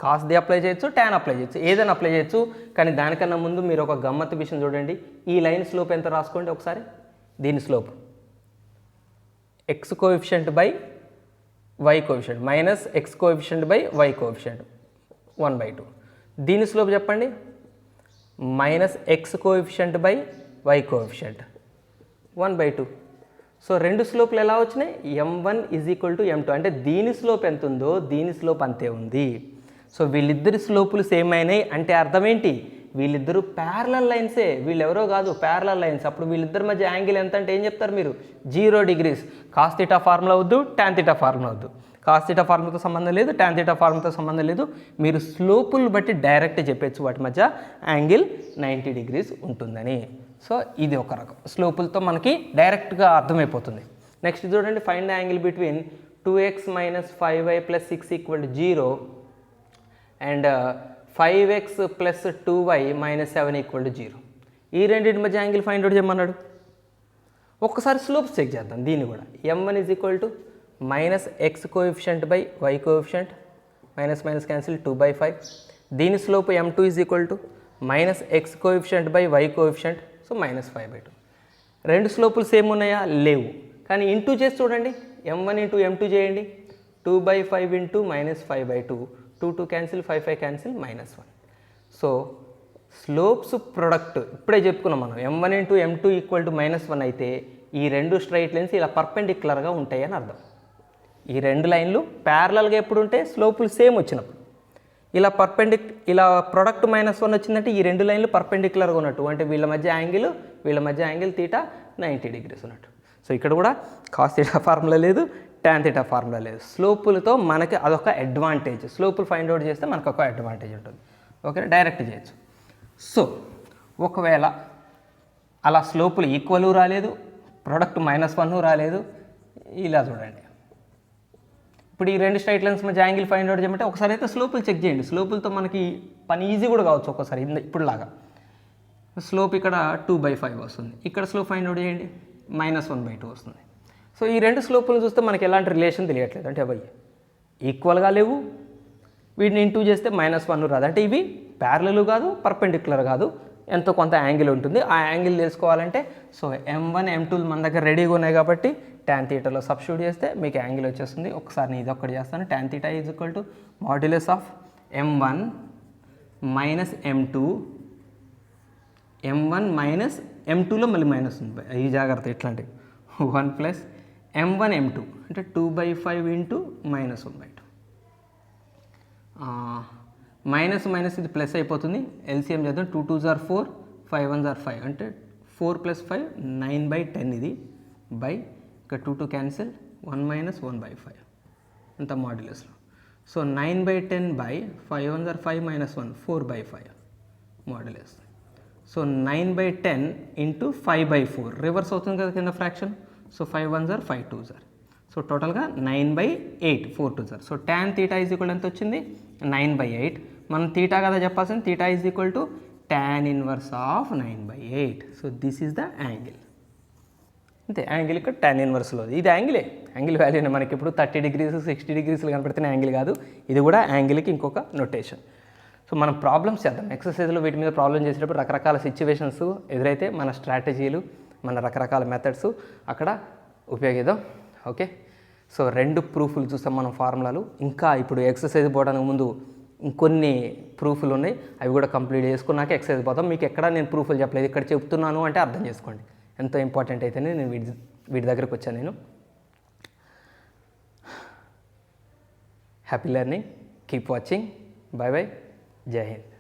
A: కాస్ది అప్లై చేయొచ్చు, tan అప్లై చేయొచ్చు, ఏదైనా అప్లై చేయొచ్చు. కానీ దానికన్నా ముందు మీరు ఒక గమ్మత్తు విషయం చూడండి. ఈ లైన్ స్లోప్ ఎంత రాసుకోండి ఒకసారి. దీని slope x coefficient by y coefficient minus x coefficient by y coefficient 1/2. దీని స్లోప్ చెప్పండి, -x coefficient by y coefficient 1/2. So రెండు స్లోప్లు ఎలా వచ్చినాయి, m1 is equal to m2. అంటే దీని స్లోప్ ఎంత ఉందో దీని స్లోప్ అంతే ఉంది. సో వీళ్ళిద్దరి స్లోపులు సేమ్ అయినాయి అంటే అర్థం ఏంటి, వీళ్ళిద్దరూ ప్యారలల్ లైన్సే, వీళ్ళెవరో కాదు, ప్యారలల్ లైన్స్. అప్పుడు వీళ్ళిద్దరి మధ్య యాంగిల్ ఎంత అంటే ఏం చెప్తారు మీరు, 0 డిగ్రీస్. కాస్ θ ఫార్ములా వద్దు, tan θ ఫార్ములా వద్దు. కాస్ θ ఫార్ములాతో సంబంధం లేదు, tan θ ఫార్ములాతో సంబంధం లేదు. మీరు స్లోపులు బట్టి డైరెక్ట్ చెప్పచ్చు వాటి మధ్య యాంగిల్ 90 డిగ్రీస్ ఉంటుందని. సో ఇది ఒక రకం స్లోపులతో మనకి డైరెక్ట్గా అర్థమైపోతుంది. నెక్స్ట్ చూడండి, find the angle between 2x - 5y + 6 = 0 and 5x + 2y - 7 = 0. ఈ రెండింటి మధ్య యాంగిల్ ఫైండ్ అవుట్ చేయమన్నాడు. ఒక్కసారి స్లోప్స్ చెక్ చేద్దాం. దీన్ని కూడా m1 is equal to -x coefficient by y coefficient, minus cancel, 2/5. దీని slope m2 is equal to -x coefficient by y coefficient, so -5/2. రెండు స్లోపులు సేమ్ ఉన్నాయా, లేవు. కానీ ఇంటూ చేసి చూడండి, m1 ఇంటూ m2 చేయండి, 2/5 into -5/2, 2 cancel, 5 cancel, -1. So slopes product ఇప్పుడే చెప్పుకున్నాం మనం, m1 into m2 equal to -1 అయితే ఈ రెండు స్ట్రైట్ లైన్స్ ఇలా పర్పెండిక్యులర్గా ఉంటాయి అని అర్థం. ఈ రెండు లైన్లు ప్యారలల్గా ఎప్పుడు ఉంటే స్లోపులు సేమ్ వచ్చినప్పుడు, ఇలా ఇలా ప్రొడక్ట్ -1 వచ్చిందంటే ఈ రెండు లైన్లు పర్పెండిక్యులర్గా ఉన్నట్టు, అంటే వీళ్ళ మధ్య యాంగిల్ θ 90 డిగ్రీస్ ఉన్నట్టు. సో ఇక్కడ కూడా కాస్ θ ఫార్ములా లేదు, tan θ ఫార్ములా లేదు. స్లోపులతో మనకి అదొక అడ్వాంటేజ్. స్లోపులు ఫైండ్ అవుట్ చేస్తే మనకు ఒక అడ్వాంటేజ్ ఉంటుంది. ఓకే, డైరెక్ట్ చేయొచ్చు. సో ఒకవేళ అలా స్లోపులు ఈక్వల్ రాలేదు, ప్రొడక్ట్ -1 రాలేదు, ఇలా చూడండి. ఇప్పుడు ఈ రెండు స్ట్రైట్ లైన్స్ మధ్య యాంగిల్ ఫైండ్ అవుట్ చేయమంటే ఒకసారి అయితే స్లోపులు చెక్ చేయండి. స్లోపులతో మనకి పని ఈజీ కూడా కావచ్చు ఒక్కోసారి. ఇప్పుడులాగా స్లోప్ ఇక్కడ 2/5 వస్తుంది, ఇక్కడ స్లోప్ ఫైండ్ అవుట్ చేయండి, -1/2 వస్తుంది. సో ఈ రెండు స్లోపులు చూస్తే మనకి ఎలాంటి రిలేషన్ తెలియట్లేదు, అంటే అవి ఈక్వల్గా లేవు. వీటిని ఇంటూ చేస్తే -1 రాదు, అంటే ఇవి ప్యారలల్ కాదు, పర్పెండిక్యులర్ కాదు, ఎంతో కొంత యాంగిల్ ఉంటుంది. ఆ యాంగిల్ తెలుసుకోవాలంటే సో m1 m2 మన దగ్గర రెడీగా ఉన్నాయి కాబట్టి tan θలో సబ్స్టిట్యూట్ చేస్తే మీకు యాంగిల్ వచ్చేస్తుంది. ఒకసారి నేను ఇది ఒక్కటి చేస్తాను. tan θ is equal to modulus of m1 minus m2, m1 minus m2లో మళ్ళీ మైనస్ ఉంది, ఈ జాగ్రత్త ఎట్లాంటి 1 ప్లస్ m1 m2 అంటే 2/5 ఇంటూ -1/2. మైనస్ ఇది ప్లస్ అయిపోతుంది, ఎల్సిఎం చేద్దాం. 2 2s are 4, 5 1s are 5 అంటే 4 + 5 9/10. ఇది బై ఇక్కడ 2 క్యాన్సిల్, 1 - 1/5 అంత మాడ్యులస్లో. So 9/10 by 5 1s are 5 - 1 4/5 modulus. So 9/10 into 5/4 reverse అవుతుంది కదా కింద fraction. So 5 1s are 5 2s are. So టోటల్గా 9/8 4 2 sir. So tan θ is equal ఎంత వచ్చింది 9/8. మనం తీటా కదా చెప్పాల్సింది, తీటా is equal to tan inverse of 9/8. So this is the angle. అంతే, యాంగిల్ ఇక్కడ tan ఇన్వర్స్లో ఇది యాంగిలే, యాంగిల్ వాల్యూనే. మనకి ఇప్పుడు 30 degrees 60 degrees కనపడుతున్న యాంగిల్ కాదు, ఇది కూడా యాంగిల్కి ఇంకొక నొటేషన్. సో మనం ప్రాబ్లమ్స్ చేద్దాం ఎక్సర్సైజ్లో. వీటి మీద ప్రాబ్లం చేసేటప్పుడు రకరకాల సిచ్యువేషన్స్ ఎదురైతే మన స్ట్రాటజీలు, మన రకరకాల మెథడ్స్ అక్కడ ఉపయోగిద్దాం. ఓకే, సో 2 ప్రూఫ్లు చూస్తాం మనం, ఫార్ములాలు. ఇంకా ఇప్పుడు ఎక్సర్సైజ్ పోవడానికి ముందు ఇంకొన్ని ప్రూఫ్లు ఉన్నాయి, అవి కూడా కంప్లీట్ చేసుకున్నాక ఎక్సర్సైజ్ పోతాం. మీకు ఎక్కడ నేను ప్రూఫ్లు చెప్పలేదు, ఇక్కడ చెప్తున్నాను అంటే అర్థం చేసుకోండి ఎంతో ఇంపార్టెంట్ అయితేనే నేను వీటి దగ్గరకు వచ్చాను. నేను happy learning, keep watching, by by, జై హింద్.